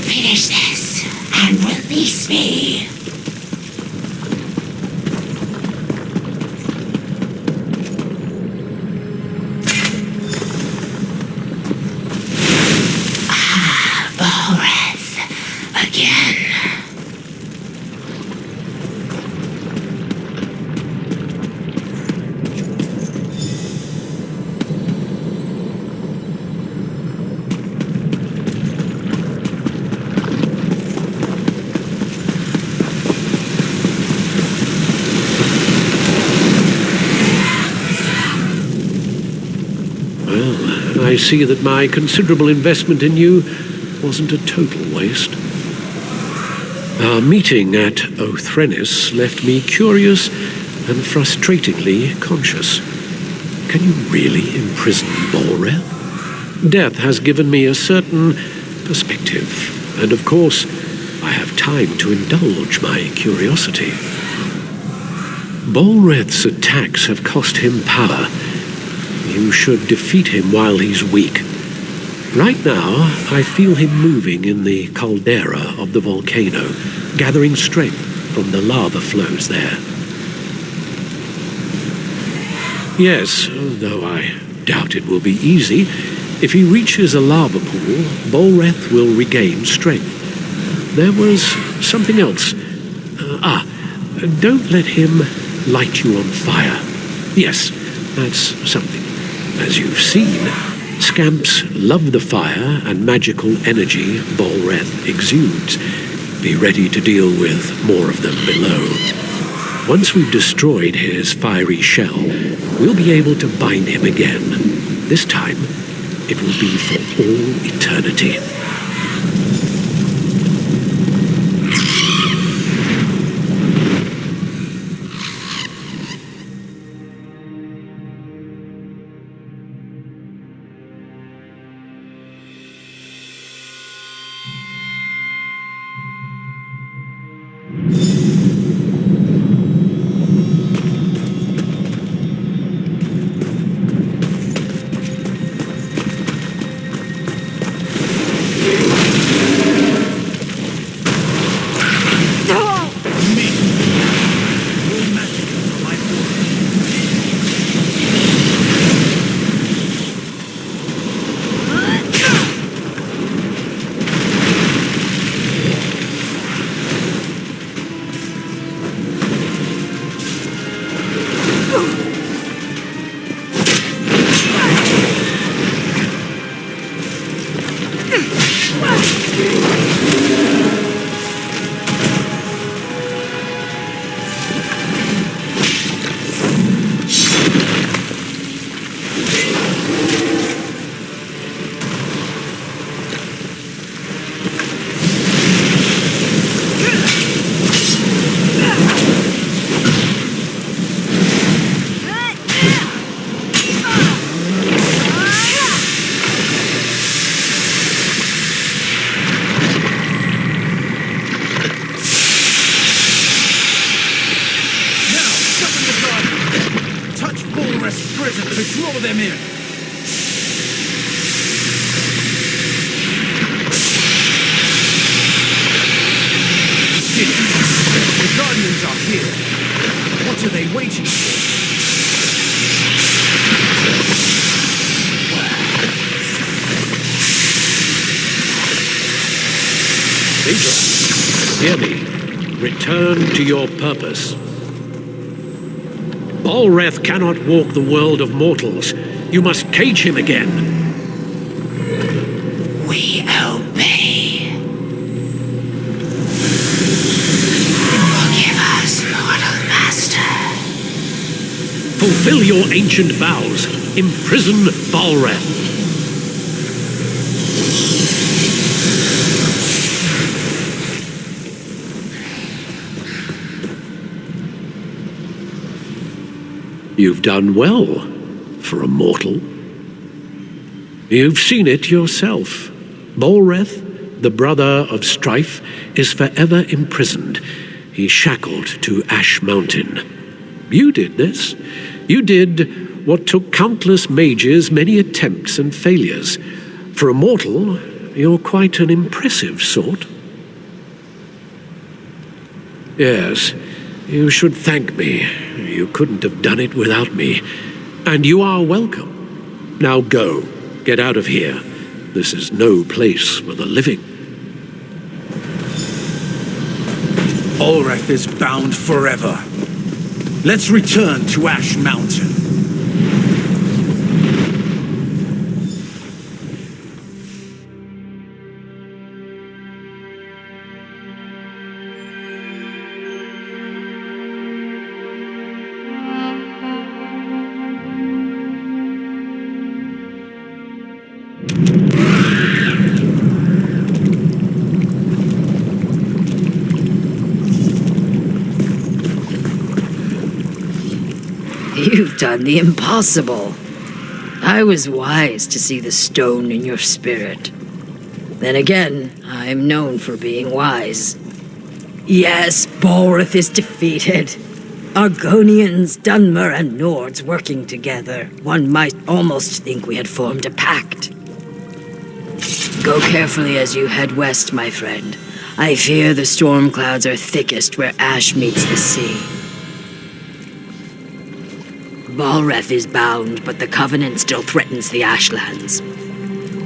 Finish this and release me. Balreth again. I see that my considerable investment in you wasn't a total waste. Our meeting at Othrenis left me curious and frustratingly conscious. Can you really imprison Balreth? Death has given me a certain perspective, and of course, I have time to indulge my curiosity. Balreth's attacks have cost him power. You should defeat him while he's weak. Right now, I feel him moving in the caldera of the volcano, gathering strength from the lava flows there. Yes, though I doubt it will be easy, if he reaches a lava pool, Balreth will regain strength. There was something else. Don't let him light you on fire. Yes, that's something. As you've seen, scamps love the fire and magical energy Balreth exudes. Be ready to deal with more of them below. Once we've destroyed his fiery shell, we'll be able to bind him again. This time, it will be for all eternity. fortress prison to draw them in. The Guardians are here. What are they waiting for? Major, hear me. Return to your purpose. Balreth cannot walk the world of mortals. You must cage him again. We obey. Forgive us, mortal master. Fulfill your ancient vows. Imprison Balreth. You've done well for a mortal. You've seen it yourself. Balreth, the brother of Strife, is forever imprisoned. He's shackled to Ash Mountain. You did this. You did what took countless mages many attempts and failures. For a mortal, you're quite an impressive sort. Yes, you should thank me. You couldn't have done it without me. And you are welcome. Now go. Get out of here. This is no place for the living. Balreth is bound forever. Let's return to Ash Mountain. You've done the impossible. I was wise to see the stone in your spirit. Then again, I'm known for being wise. Yes, Balreth is defeated. Argonians, Dunmer, and Nords working together. One might almost think we had formed a pact. Go carefully as you head west, my friend. I fear the storm clouds are thickest where ash meets the sea. Balreth is bound, but the Covenant still threatens the Ashlands.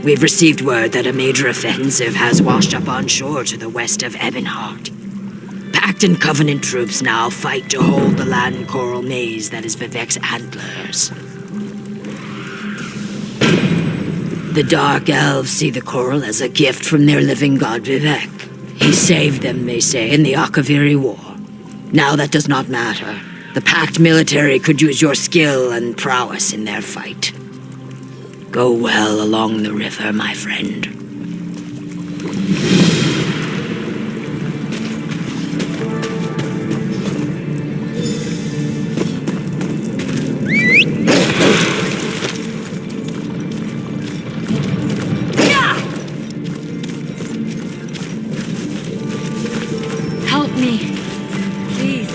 We've received word that a major offensive has washed up on shore to the west of Ebonheart. Pact and Covenant troops now fight to hold the land coral maze that is Vivek's antlers. The Dark Elves see the coral as a gift from their living god Vivek. He saved them, they say, in the Akaviri War. Now that does not matter. The Pact military could use your skill and prowess in their fight. Go well along the river, my friend. Help me, please.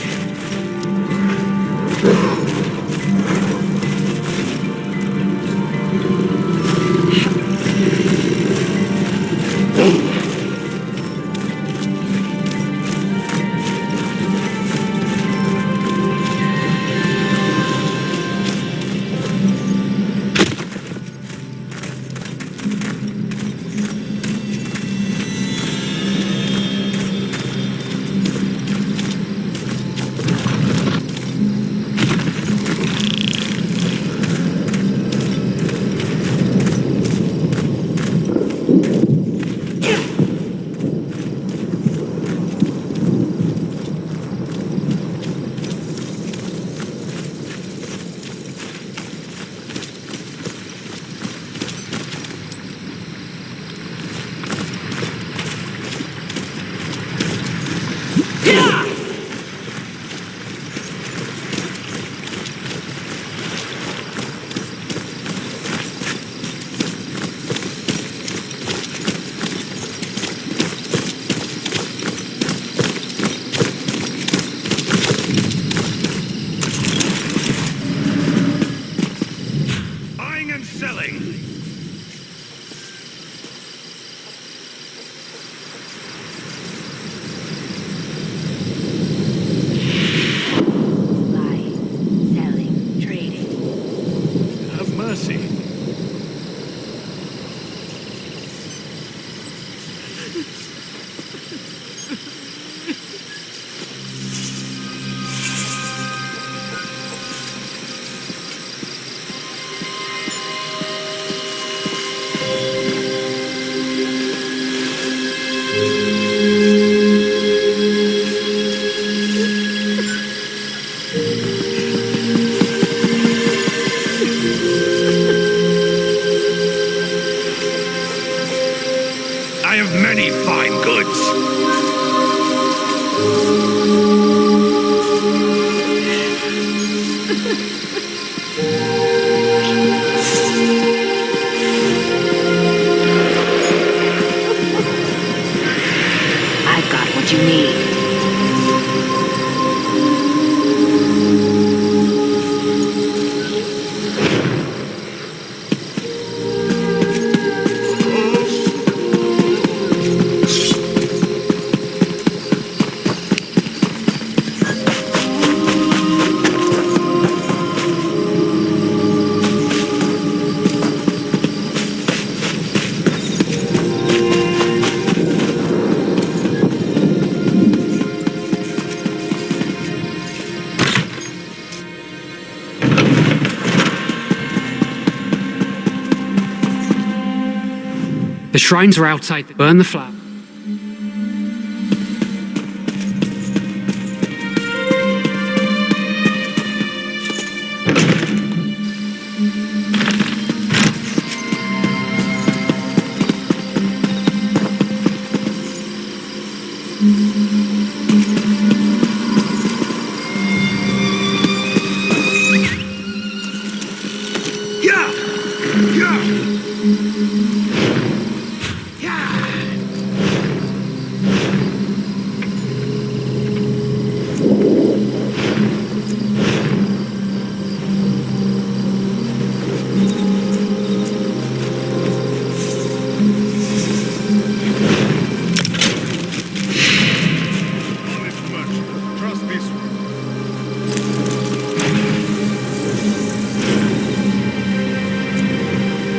I've got what you need. The shrines are outside. Burn the flower. Trust this one.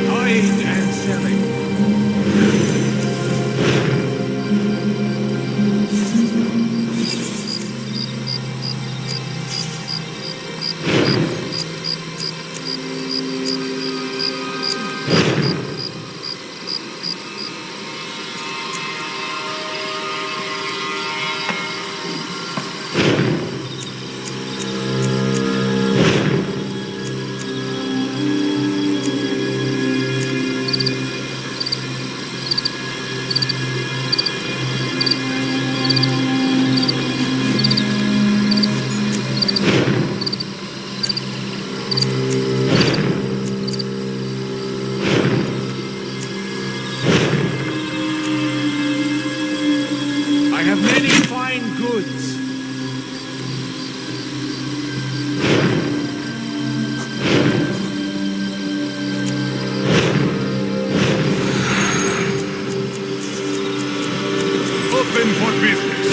Buying and selling. I have many fine goods. Open for business.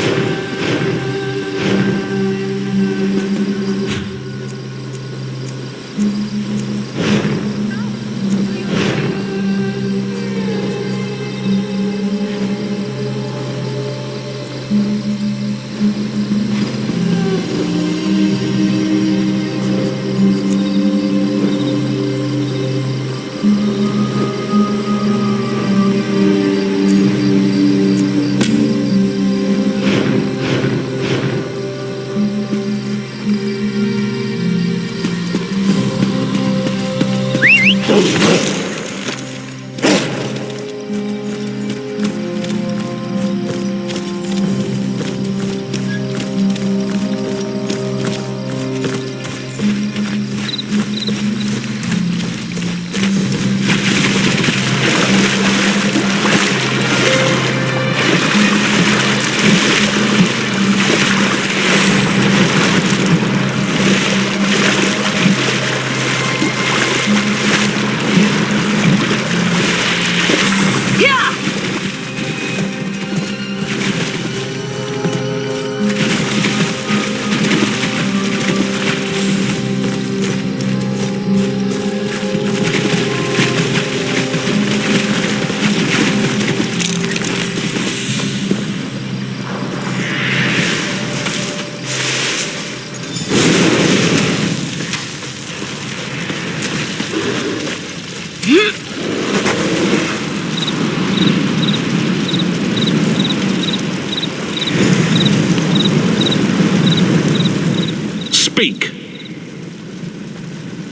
Speak.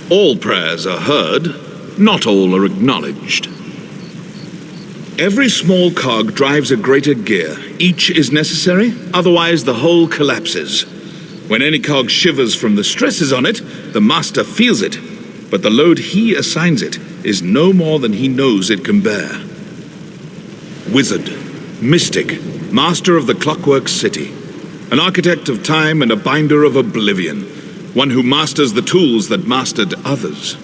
All prayers are heard, not all are acknowledged. Every small cog drives a greater gear. Each is necessary, otherwise the whole collapses. When any cog shivers from the stresses on it, the master feels it. But the load he assigns it is no more than he knows it can bear. Wizard, mystic, master of the clockwork city, an architect of time and a binder of oblivion, one who masters the tools that mastered others.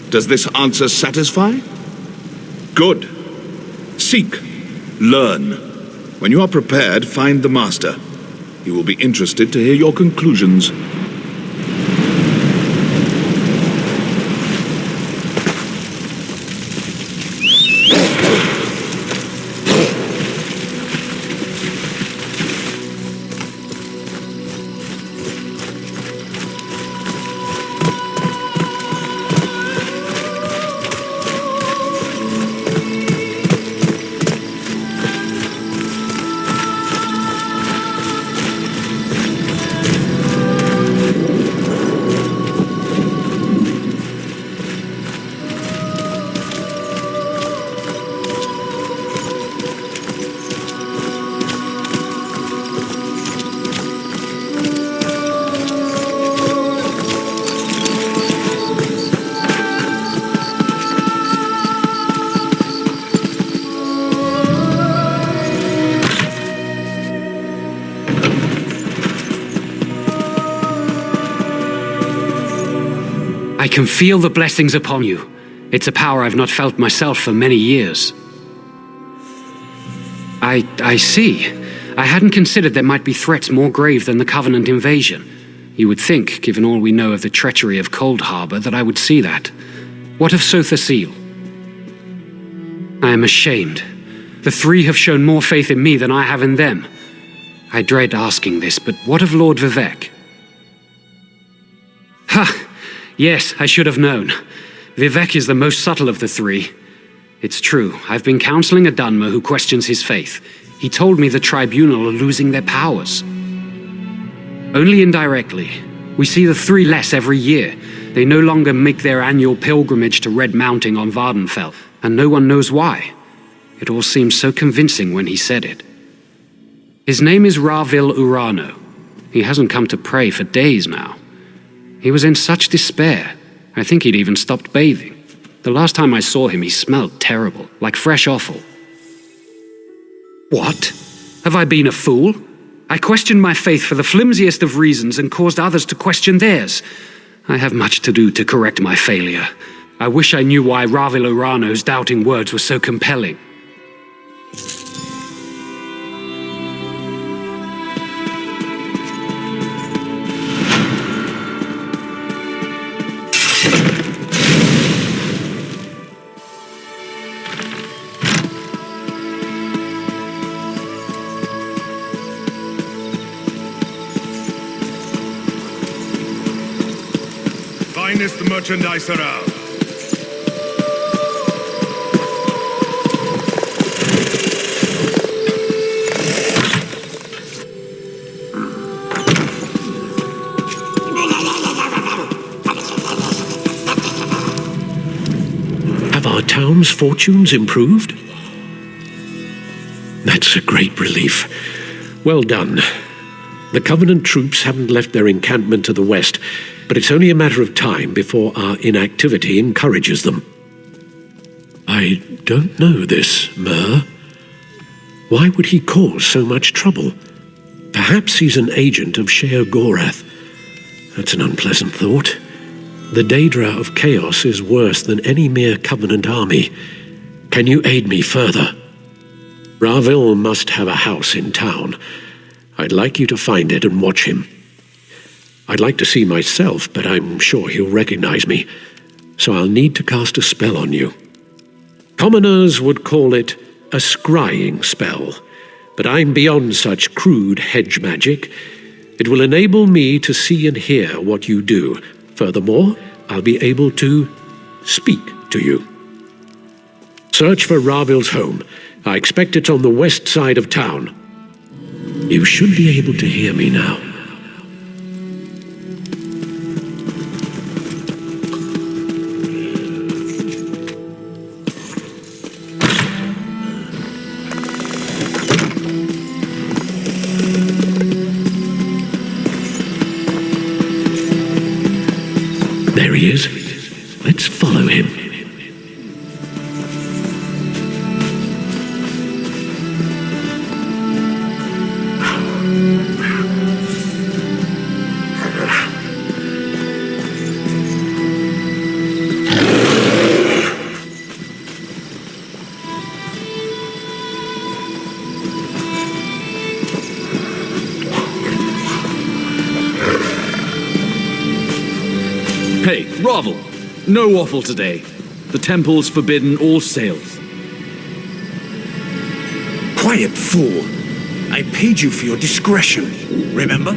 Does this answer satisfy? Good. Seek. Learn. When you are prepared, find the master. He will be interested to hear your conclusions. I can feel the blessings upon you. It's a power I've not felt myself for many years. I see. I hadn't considered there might be threats more grave than the Covenant invasion. You would think, given all we know of the treachery of Cold Harbor, that I would see that. What of Sotha Seal? I am ashamed. The three have shown more faith in me than I have in them. I dread asking this, but what of Lord Vivek? Ha! Yes, I should have known. Vivek is the most subtle of the three. It's true, I've been counseling a Dunmer who questions his faith. He told me the Tribunal are losing their powers. Only indirectly. We see the three less every year. They no longer make their annual pilgrimage to Red Mounting on Vardenfell, and no one knows why. It all seemed so convincing when he said it. His name is Ravil Urano. He hasn't come to pray for days now. He was in such despair. I think he'd even stopped bathing. The last time I saw him, he smelled terrible, like fresh offal. What? Have I been a fool? I questioned my faith for the flimsiest of reasons and caused others to question theirs. I have much to do to correct my failure. I wish I knew why Ravil Urano's doubting words were so compelling. Finest merchandise around. Have our town's fortunes improved? That's a great relief. Well done. The Covenant troops haven't left their encampment to the west, but it's only a matter of time before our inactivity encourages them. I don't know this, Mer. Why would he cause so much trouble? Perhaps he's an agent of Sheogorath. That's an unpleasant thought. The Daedra of Chaos is worse than any mere Covenant army. Can you aid me further? Ravil must have a house in town. I'd like you to find it and watch him. I'd like to see myself, but I'm sure he'll recognize me, so I'll need to cast a spell on you. Commoners would call it a scrying spell, but I'm beyond such crude hedge magic. It will enable me to see and hear what you do. Furthermore, I'll be able to speak to you. Search for Ravil's home. I expect it's on the west side of town. You should be able to hear me now. There he is. Let's follow him. Hey, Ravel! No waffle today. The temple's forbidden all sales. Quiet, fool. I paid you for your discretion, remember?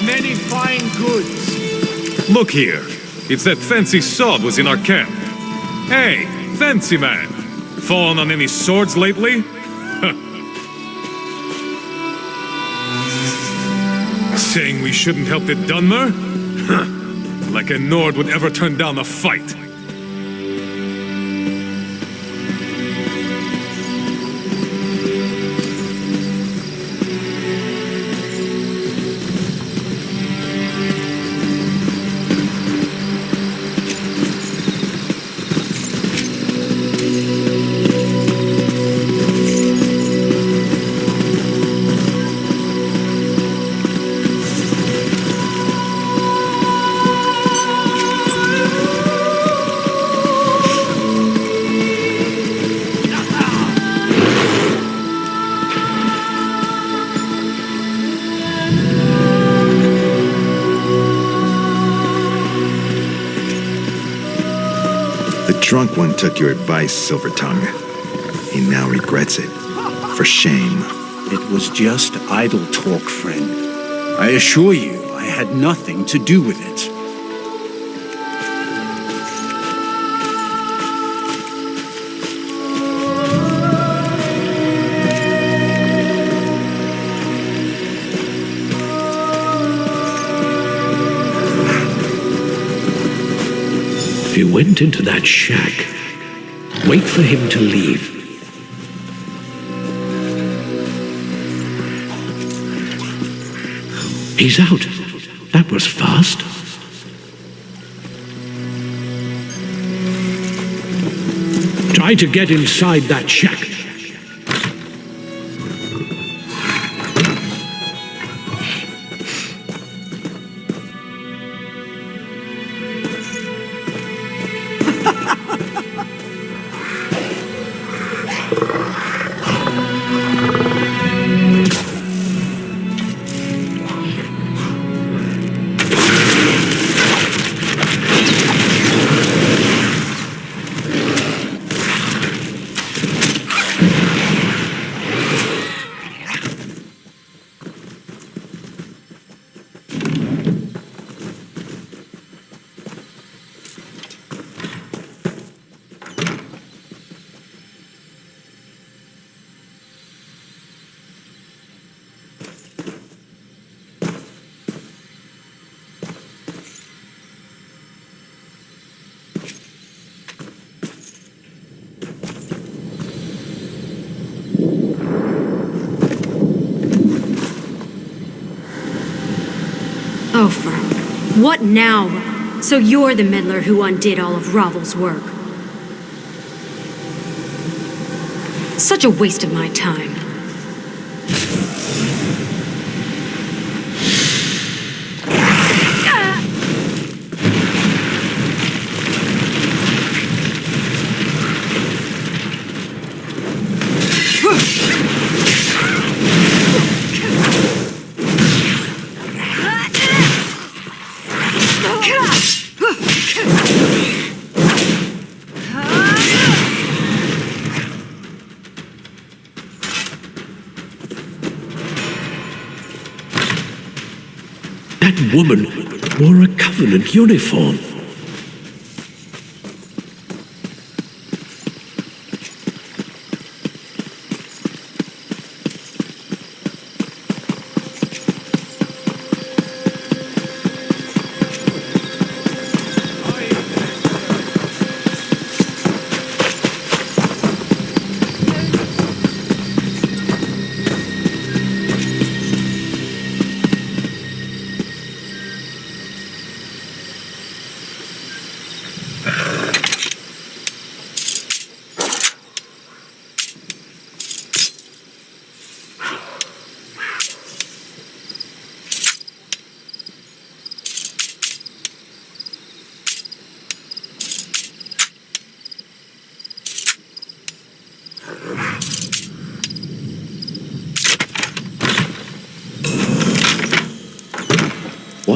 Many fine goods. Look here. It's that fancy sword was in our camp. Hey, fancy man. Fallen on any swords lately? Saying we shouldn't help the Dunmer? Like a Nord would ever turn down a fight. The drunk one took your advice, Silver Tongue. He now regrets it. For shame. It was just idle talk, friend. I assure you, I had nothing to do with it. If you went into that shack, wait for him to leave. He's out. That was fast. Try to get inside that shack. Ofer, what now? So you're the meddler who undid all of Ravel's work. Such a waste of my time. That woman wore a Covenant uniform.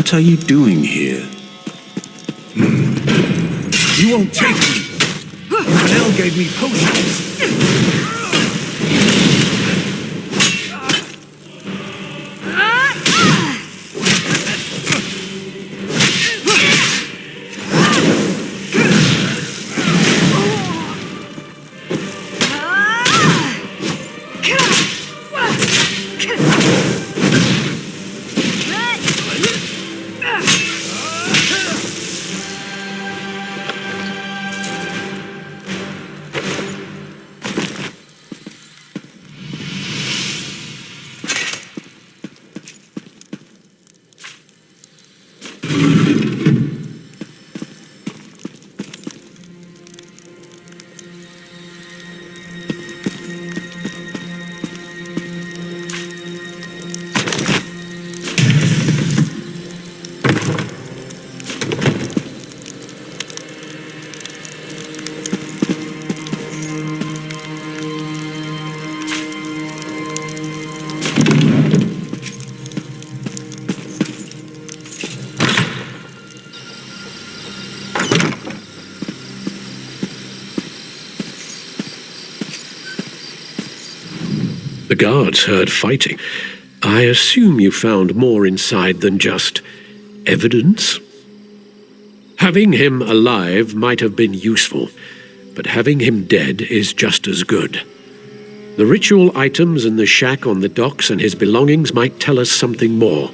What are you doing here? You won't take me! Manel gave me potions! The guards heard fighting. I assume you found more inside than just evidence? Having him alive might have been useful, but having him dead is just as good. The ritual items in the shack on the docks and his belongings might tell us something more.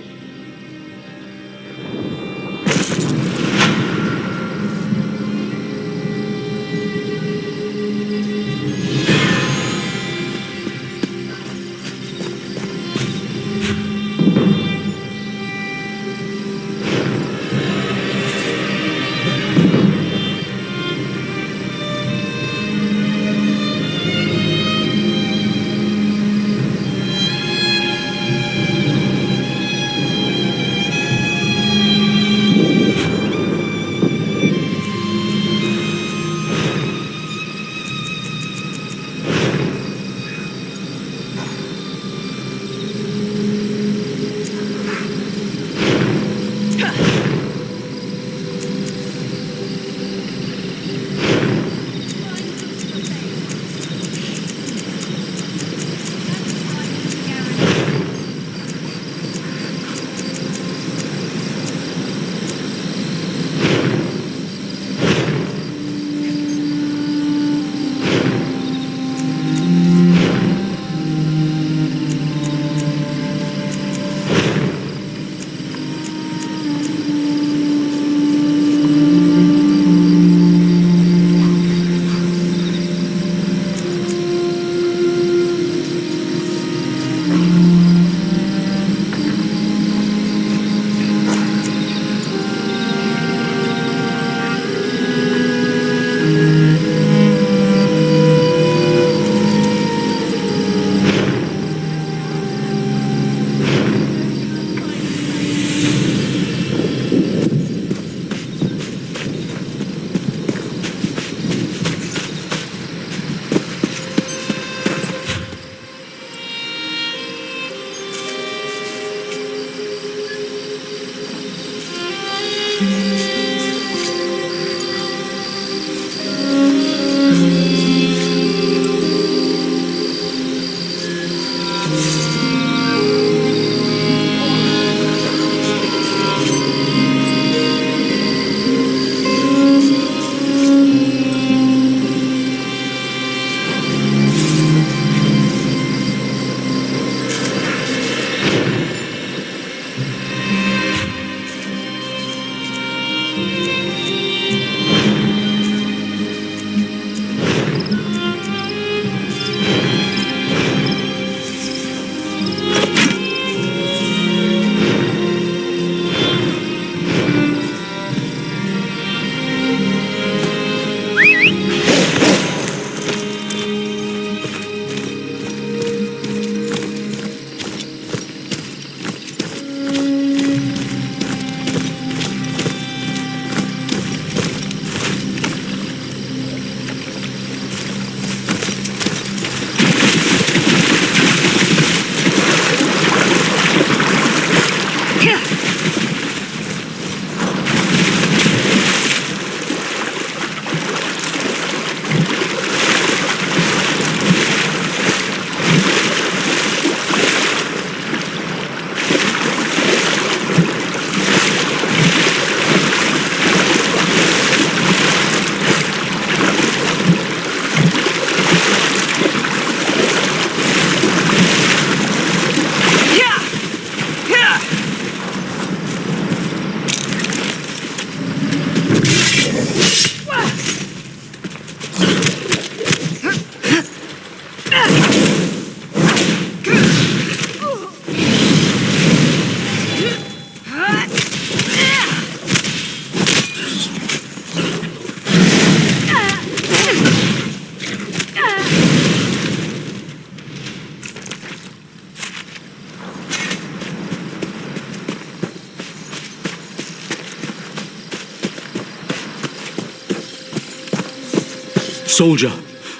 Soldier,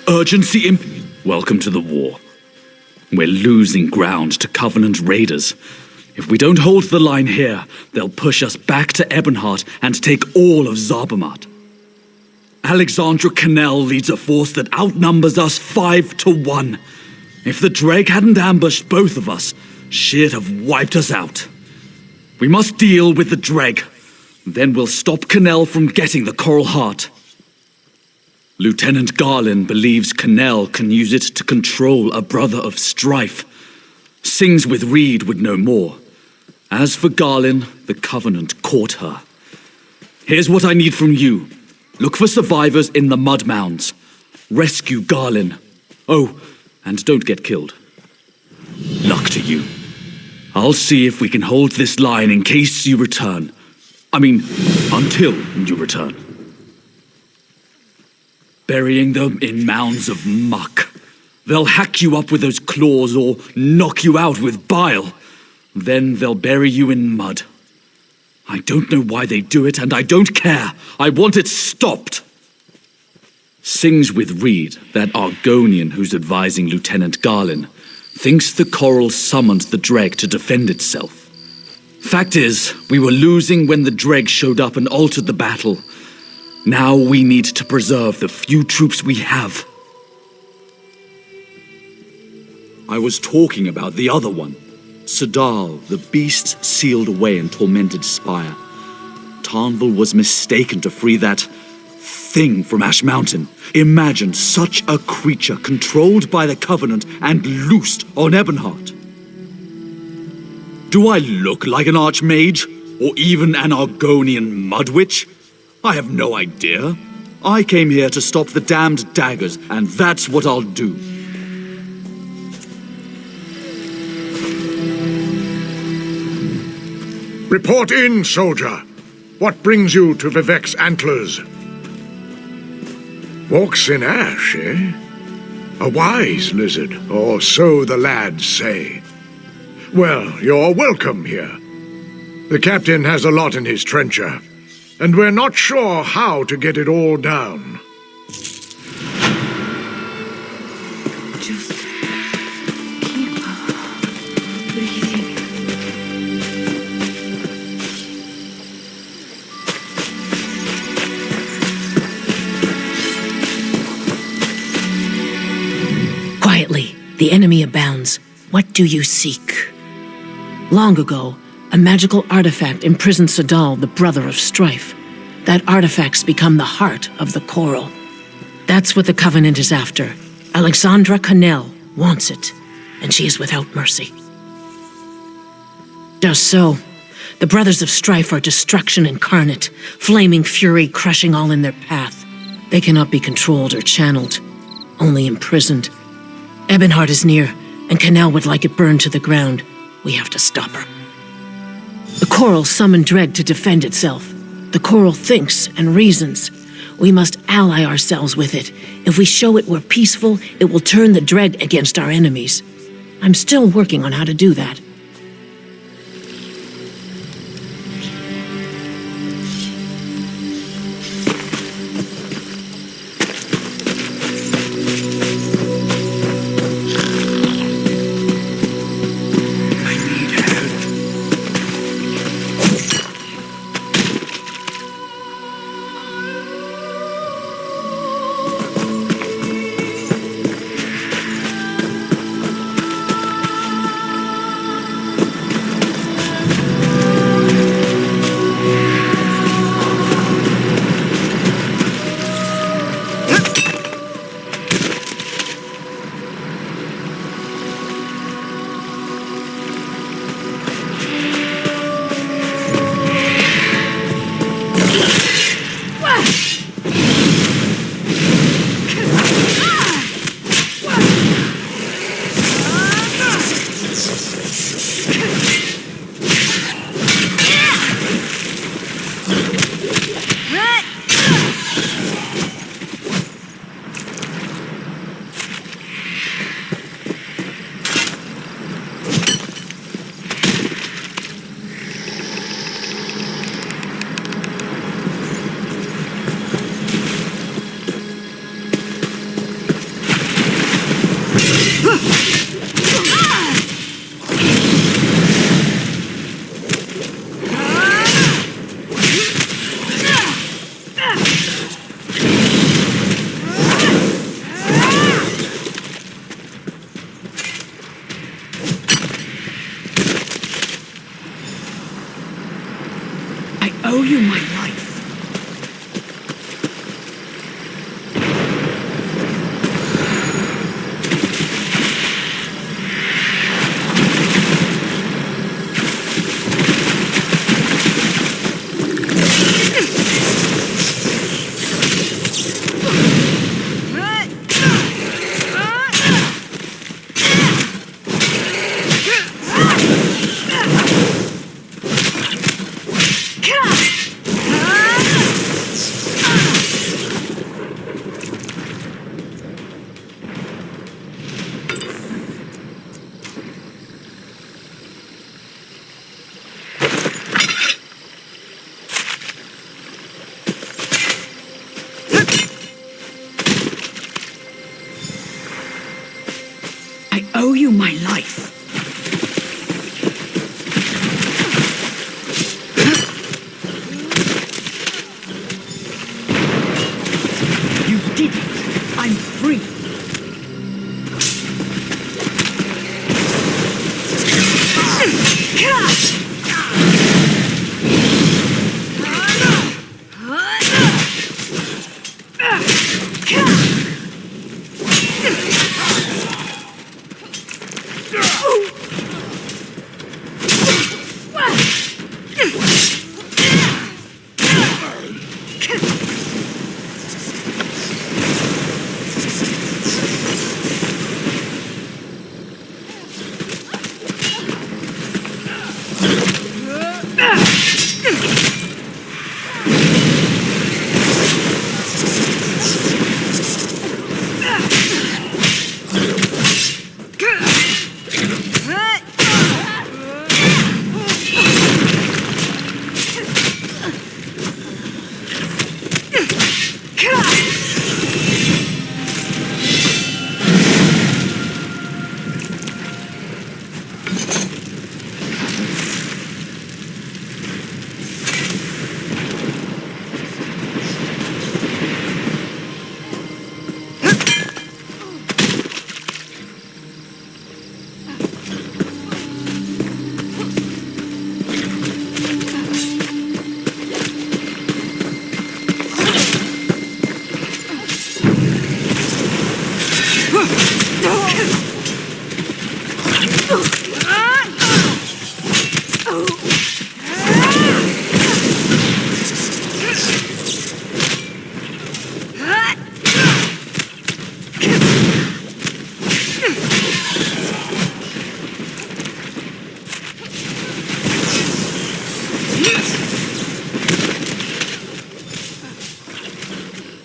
urgency imp... Welcome to the war. We're losing ground to Covenant raiders. If we don't hold the line here, they'll push us back to Ebonheart and take all of Zarbamat. Alexandra Cannell leads a force that outnumbers us 5-1. If the Dreg hadn't ambushed both of us, she'd have wiped us out. We must deal with the Dreg. Then we'll stop Cannell from getting the Coral Heart. Lieutenant Garlin believes Cannell can use it to control a brother of strife. Sings with Reed would know more. As for Garlin, the Covenant caught her. Here's what I need from you. Look for survivors in the mud mounds. Rescue Garlin. Oh, and don't get killed. Luck to you. I'll see if we can hold this line in case you return. I mean, until you return. Burying them in mounds of muck. They'll hack you up with those claws or knock you out with bile. Then they'll bury you in mud. I don't know why they do it, and I don't care. I want it stopped. Sings with Reed, that Argonian who's advising Lieutenant Garlin, thinks the Coral summoned the Dreg to defend itself. Fact is, we were losing when the Dreg showed up and altered the battle. Now we need to preserve the few troops we have. I was talking about the other one. Sadal, the beast sealed away in tormented spire. Tarnval was mistaken to free that thing from Ash Mountain. Imagine such a creature controlled by the Covenant and loosed on Ebonheart. Do I look like an Archmage? Or even an Argonian mudwitch? I have no idea. I came here to stop the damned daggers, and that's what I'll do. Report in, soldier. What brings you to Vivek's antlers? Walks in ash, eh? A wise lizard, or so the lads say. Well, you're welcome here. The captain has a lot in his trencher, and we're not sure how to get it all down. Just keep breathing. Quietly, the enemy abounds. What do you seek? Long ago, a magical artifact imprisoned Sadal, the brother of strife. That artifact's become the heart of the Coral. That's what the Covenant is after. Alexandra Cannell wants it, and she is without mercy. Just so, the brothers of strife are destruction incarnate, flaming fury crushing all in their path. They cannot be controlled or channeled, only imprisoned. Ebonheart is near, and Cannell would like it burned to the ground. We have to stop her. The Coral summoned Dreg to defend itself. The Coral thinks and reasons. We must ally ourselves with it. If we show it we're peaceful, it will turn the Dreg against our enemies. I'm still working on how to do that. owe you my life. I owe you my life. You did it. I'm free.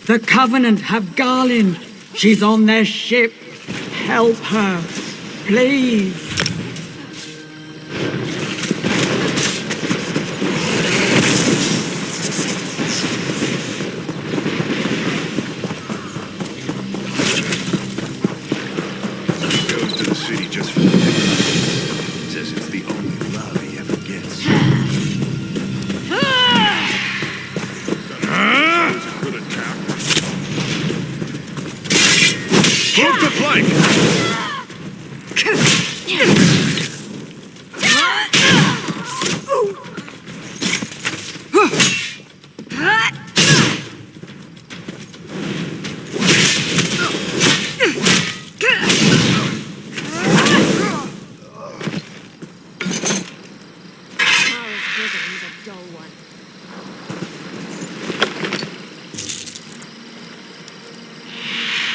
The Covenant have Garlin. She's on their ship. Help her, please. Goes to the city just for the day. Says it's the only love he ever gets. Good attack. Move to flank!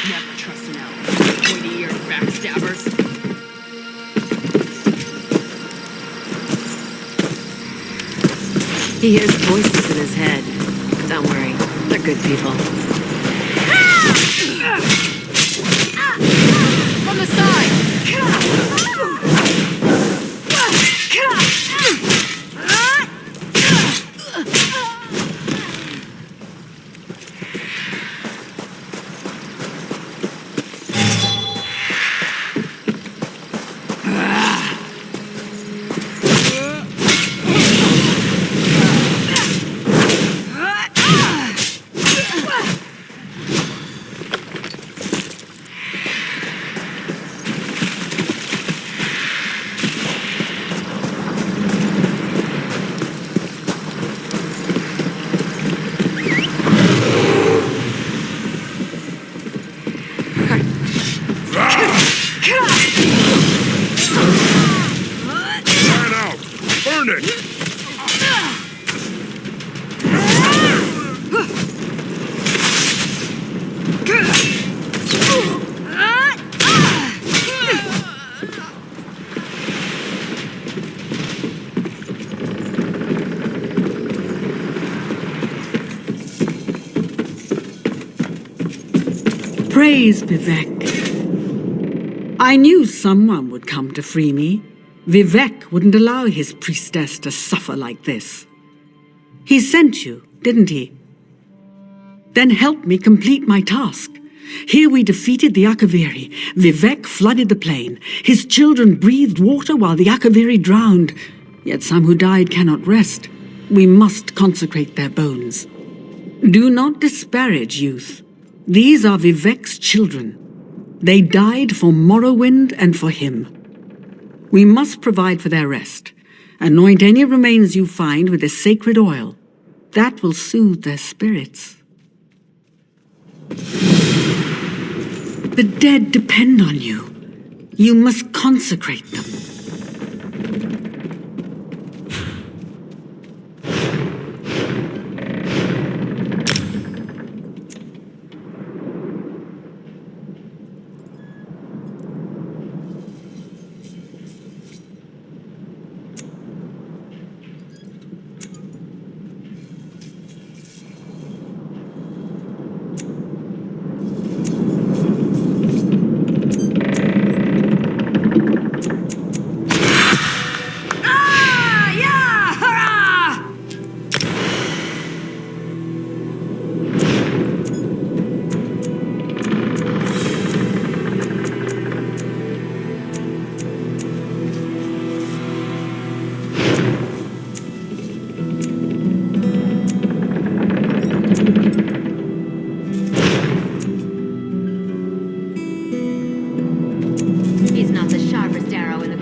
Never trust an elf. Pointy-eared backstabbers. He hears voices in his head. Don't worry, they're good people. From the side! Burn it! Praise Vivek. I knew someone would come to free me. Vivek wouldn't allow his priestess to suffer like this. He sent you, didn't he? Then help me complete my task. Here we defeated the Akaviri. Vivek flooded the plain. His children breathed water while the Akaviri drowned. Yet some who died cannot rest. We must consecrate their bones. Do not disparage youth. These are Vivek's children. They died for Morrowind and for him. We must provide for their rest. Anoint any remains you find with this sacred oil. That will soothe their spirits. The dead depend on you. You must consecrate them. He's not the sharpest arrow in the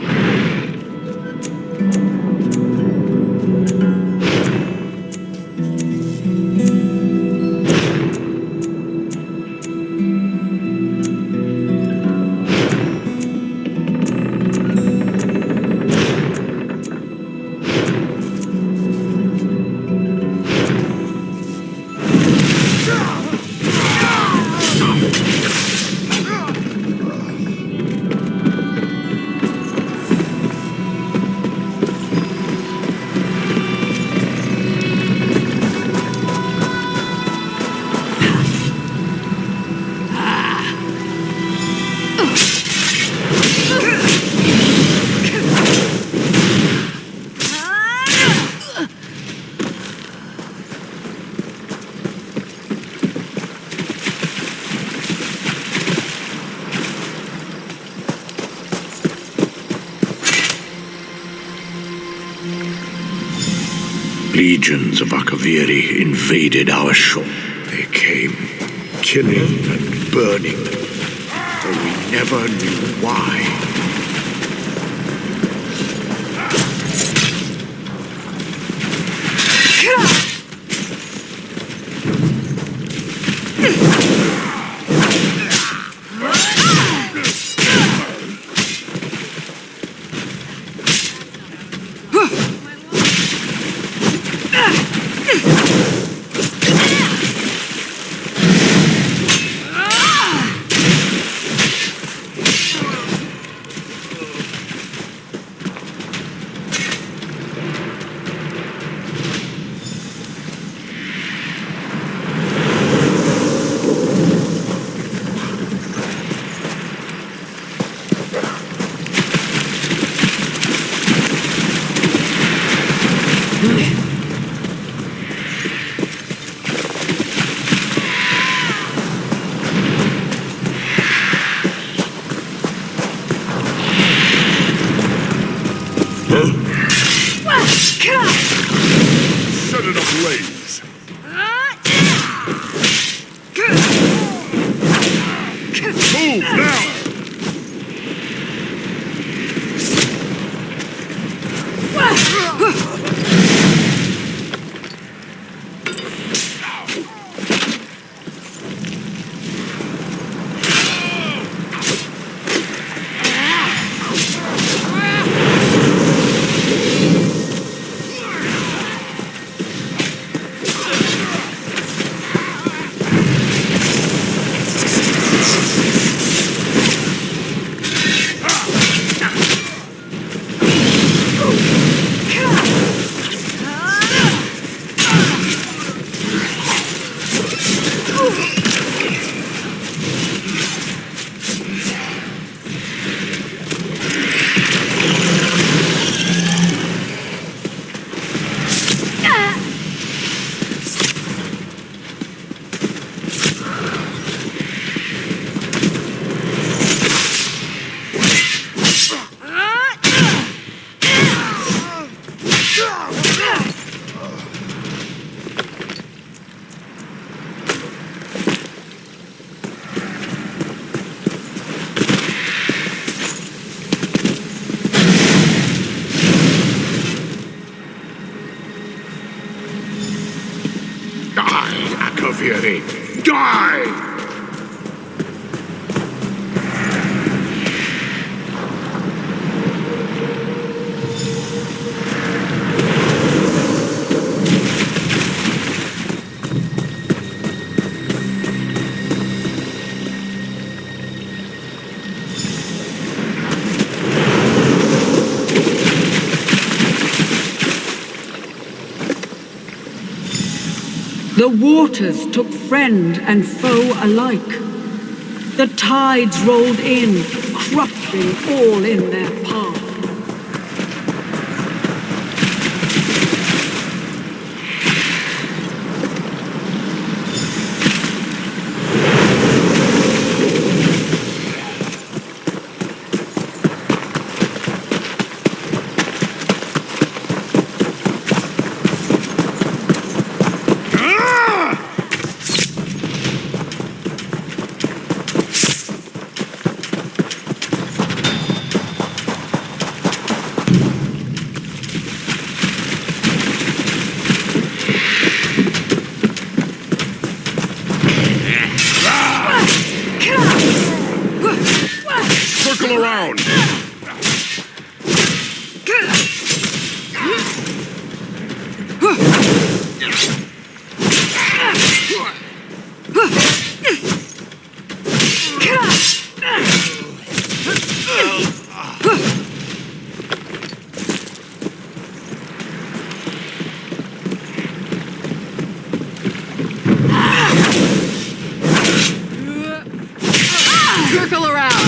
Legions of Akaviri invaded our shore. They came, killing and burning, though we never knew why. Set it ablaze. Move now! Fury! Die! The waters took friend and foe alike. The tides rolled in, crushing all in their path. Circle around! Circle around!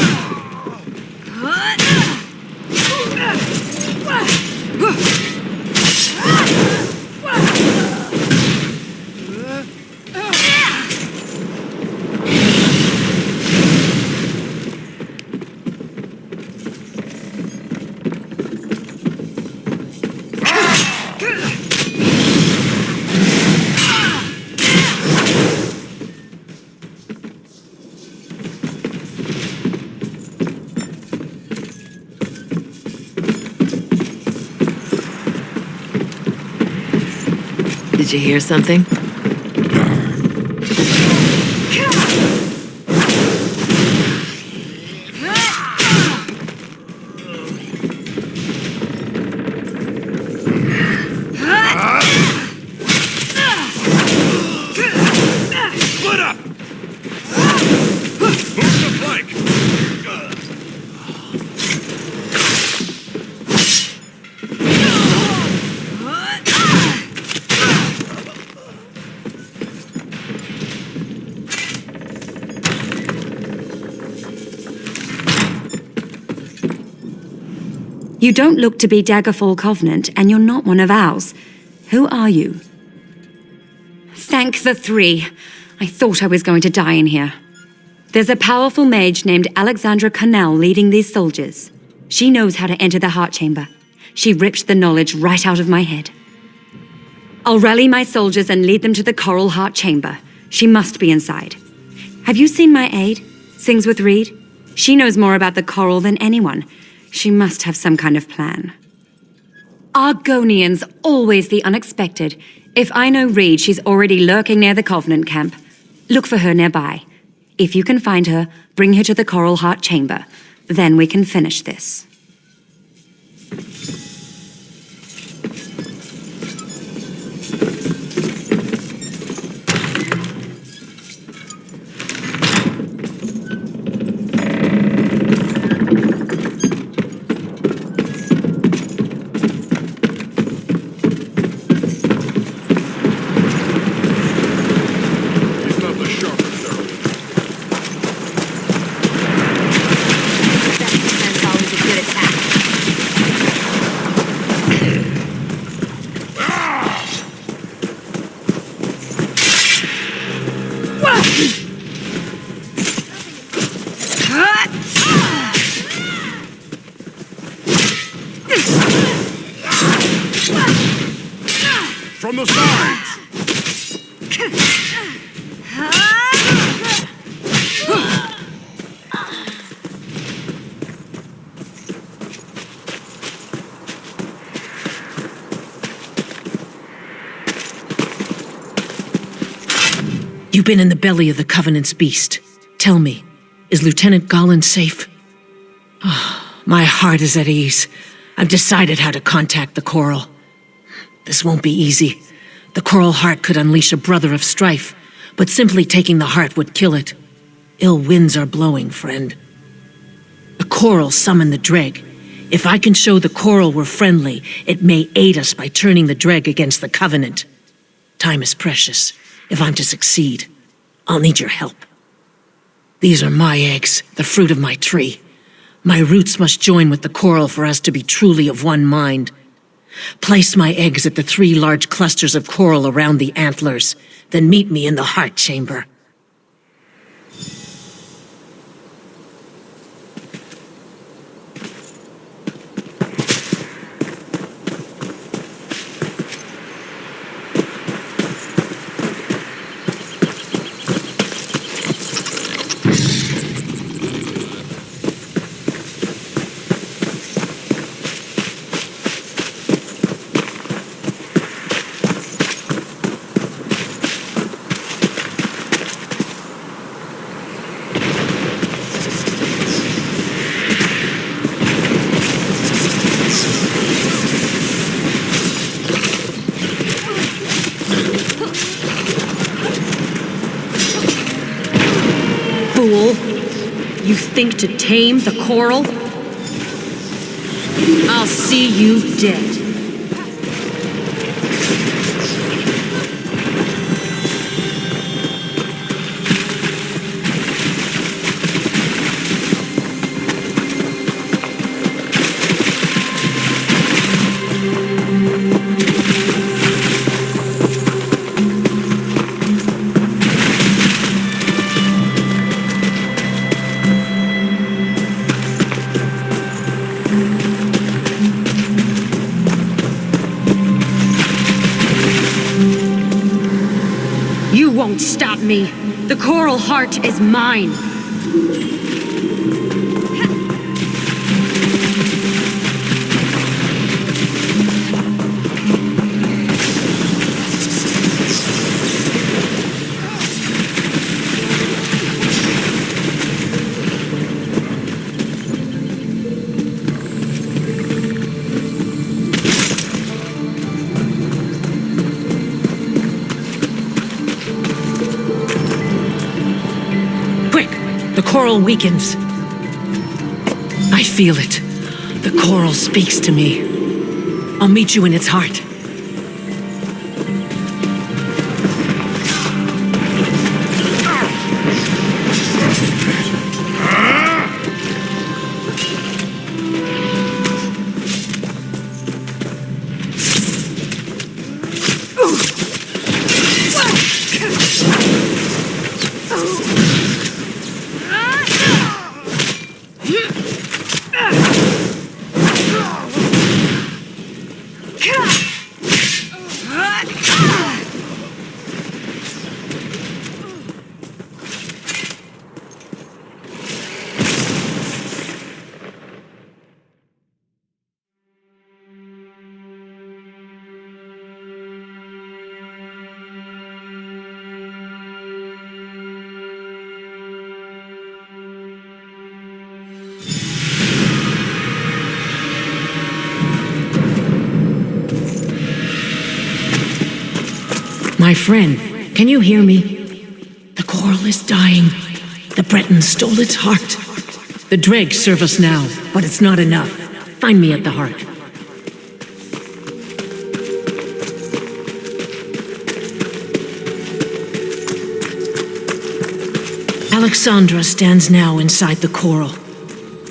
Did you hear something? Split up! Move to the flank! You don't look to be Daggerfall Covenant, and you're not one of ours. Who are you? Thank the three. I thought I was going to die in here. There's a powerful mage named Alexandra Connell leading these soldiers. She knows how to enter the heart chamber. She ripped the knowledge right out of my head. I'll rally my soldiers and lead them to the Coral Heart Chamber. She must be inside. Have you seen my aide? Sings with Reed? She knows more about the coral than anyone. She must have some kind of plan. Argonians, always the unexpected. If I know Reed, she's already lurking near the Covenant camp. Look for her nearby. If you can find her, bring her to the Coral Heart Chamber. Then we can finish this. From the sides! You've been in the belly of the Covenant's beast. Tell me, is Lieutenant Gollin safe? My heart is at ease. I've decided how to contact the Coral. This won't be easy. The Coral Heart could unleash a brother of strife, but simply taking the heart would kill it. Ill winds are blowing, friend. The Coral summoned the Dreg. If I can show the Coral we're friendly, it may aid us by turning the Dreg against the Covenant. Time is precious. If I'm to succeed, I'll need your help. These are my eggs, the fruit of my tree. My roots must join with the Coral for us to be truly of one mind. Place my eggs at the 3 large clusters of coral around the antlers, then meet me in the heart chamber. Fool! You think to tame the Coral? I'll see you dead. You won't stop me. The Coral Heart is mine. The Coral weakens. I feel it. The Coral speaks to me. I'll meet you in its heart. My friend, can you hear me? The Coral is dying. The Bretons stole its heart. The dregs serve us now, but it's not enough. Find me at the heart. Alexandra stands now inside the Coral.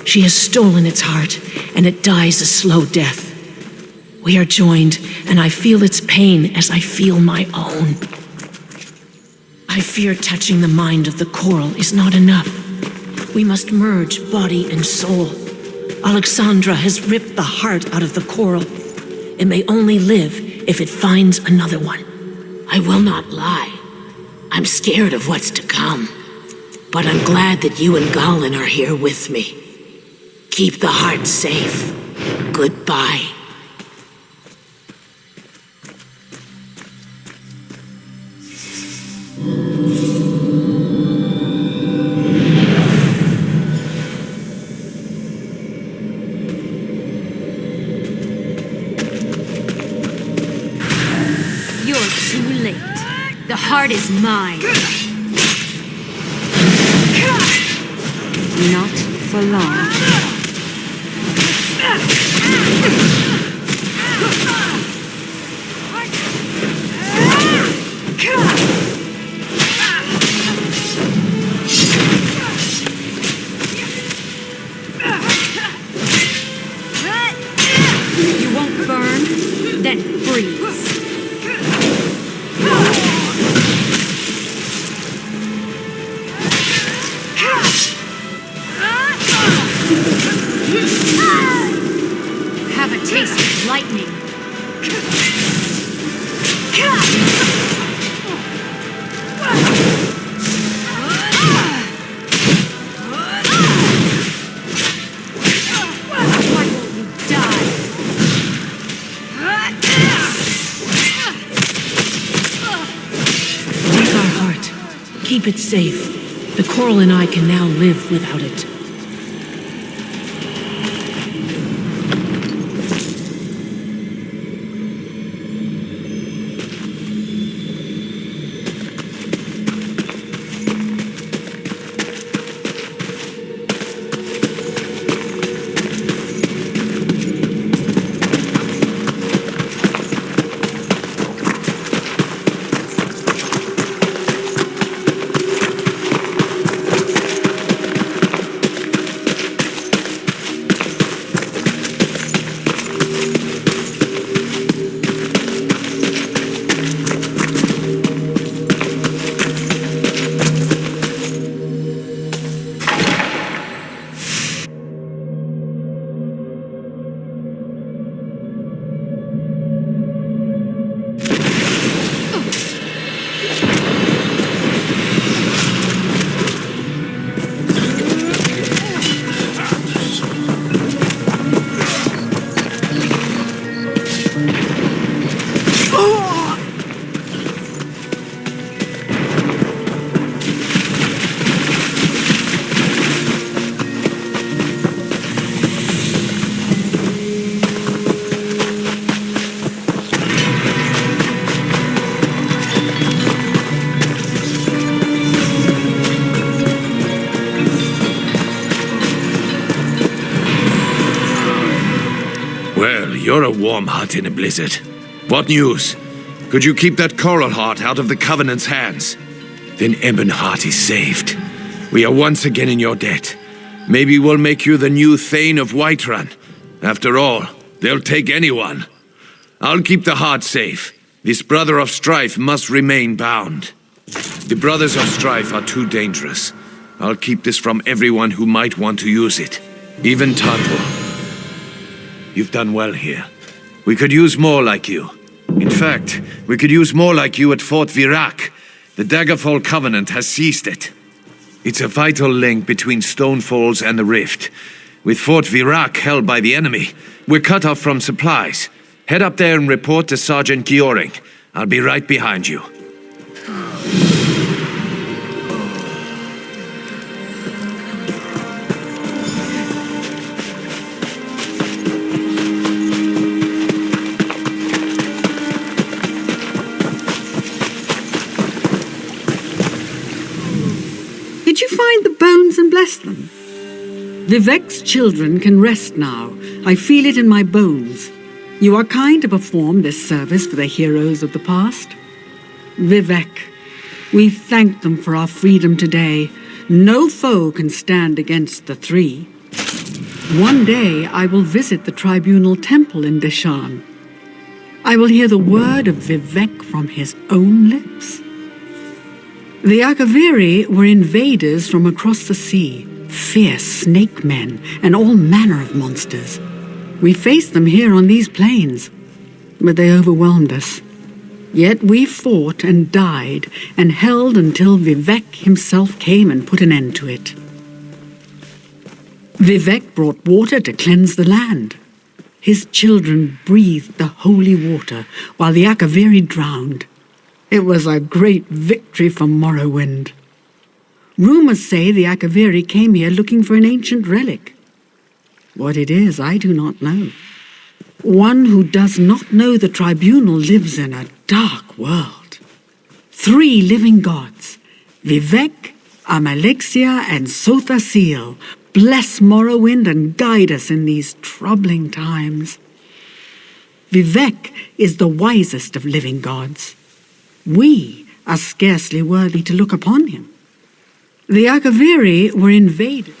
She has stolen its heart, and it dies a slow death. We are joined, and I feel its pain as I feel my own. I fear touching the mind of the Coral is not enough. We must merge body and soul. Alexandra has ripped the heart out of the Coral. It may only live if it finds another one. I will not lie. I'm scared of what's to come. But I'm glad that you and Gollin are here with me. Keep the heart safe. Goodbye. You're too late. The heart is mine. Not for long. You won't burn? Then freeze. Have a taste of lightning. Why won't you die? Take our heart. Keep it safe. The coral and I can now live without it. You're a warm heart in a blizzard. What news? Could you keep that coral heart out of the Covenant's hands? Then Ebonheart is saved. We are once again in your debt. Maybe we'll make you the new Thane of Whiterun. After all, they'll take anyone. I'll keep the heart safe. This Brother of Strife must remain bound. The Brothers of Strife are too dangerous. I'll keep this from everyone who might want to use it. Even Tantor. You've done well here. We could use more like you. In fact, we could use more like you at Fort Virac. The Daggerfall Covenant has seized it. It's a vital link between Stonefalls and the Rift. With Fort Virac held by the enemy, we're cut off from supplies. Head up there and report to Sergeant Gioring. I'll be right behind you. Did you find the bones and bless them? Vivek's children can rest now. I feel it in my bones. You are kind to perform this service for the heroes of the past. Vivek, we thank them for our freedom today. No foe can stand against the three. One day I will visit the tribunal temple in Deshan. I will hear the word of Vivek from his own lips. The Akaviri were invaders from across the sea, fierce snake men and all manner of monsters. We faced them here on these plains, but they overwhelmed us. Yet we fought and died and held until Vivek himself came and put an end to it. Vivek brought water to cleanse the land. His children breathed the holy water while the Akaviri drowned. It was a great victory for Morrowind. Rumors say the Akaviri came here looking for an ancient relic. What it is, I do not know. One who does not know the tribunal lives in a dark world. 3 living gods, Vivek, Amalexia, and Sothasil, bless Morrowind and guide us in these troubling times. Vivek is the wisest of living gods. We are scarcely worthy to look upon him. The Akaviri were invaded.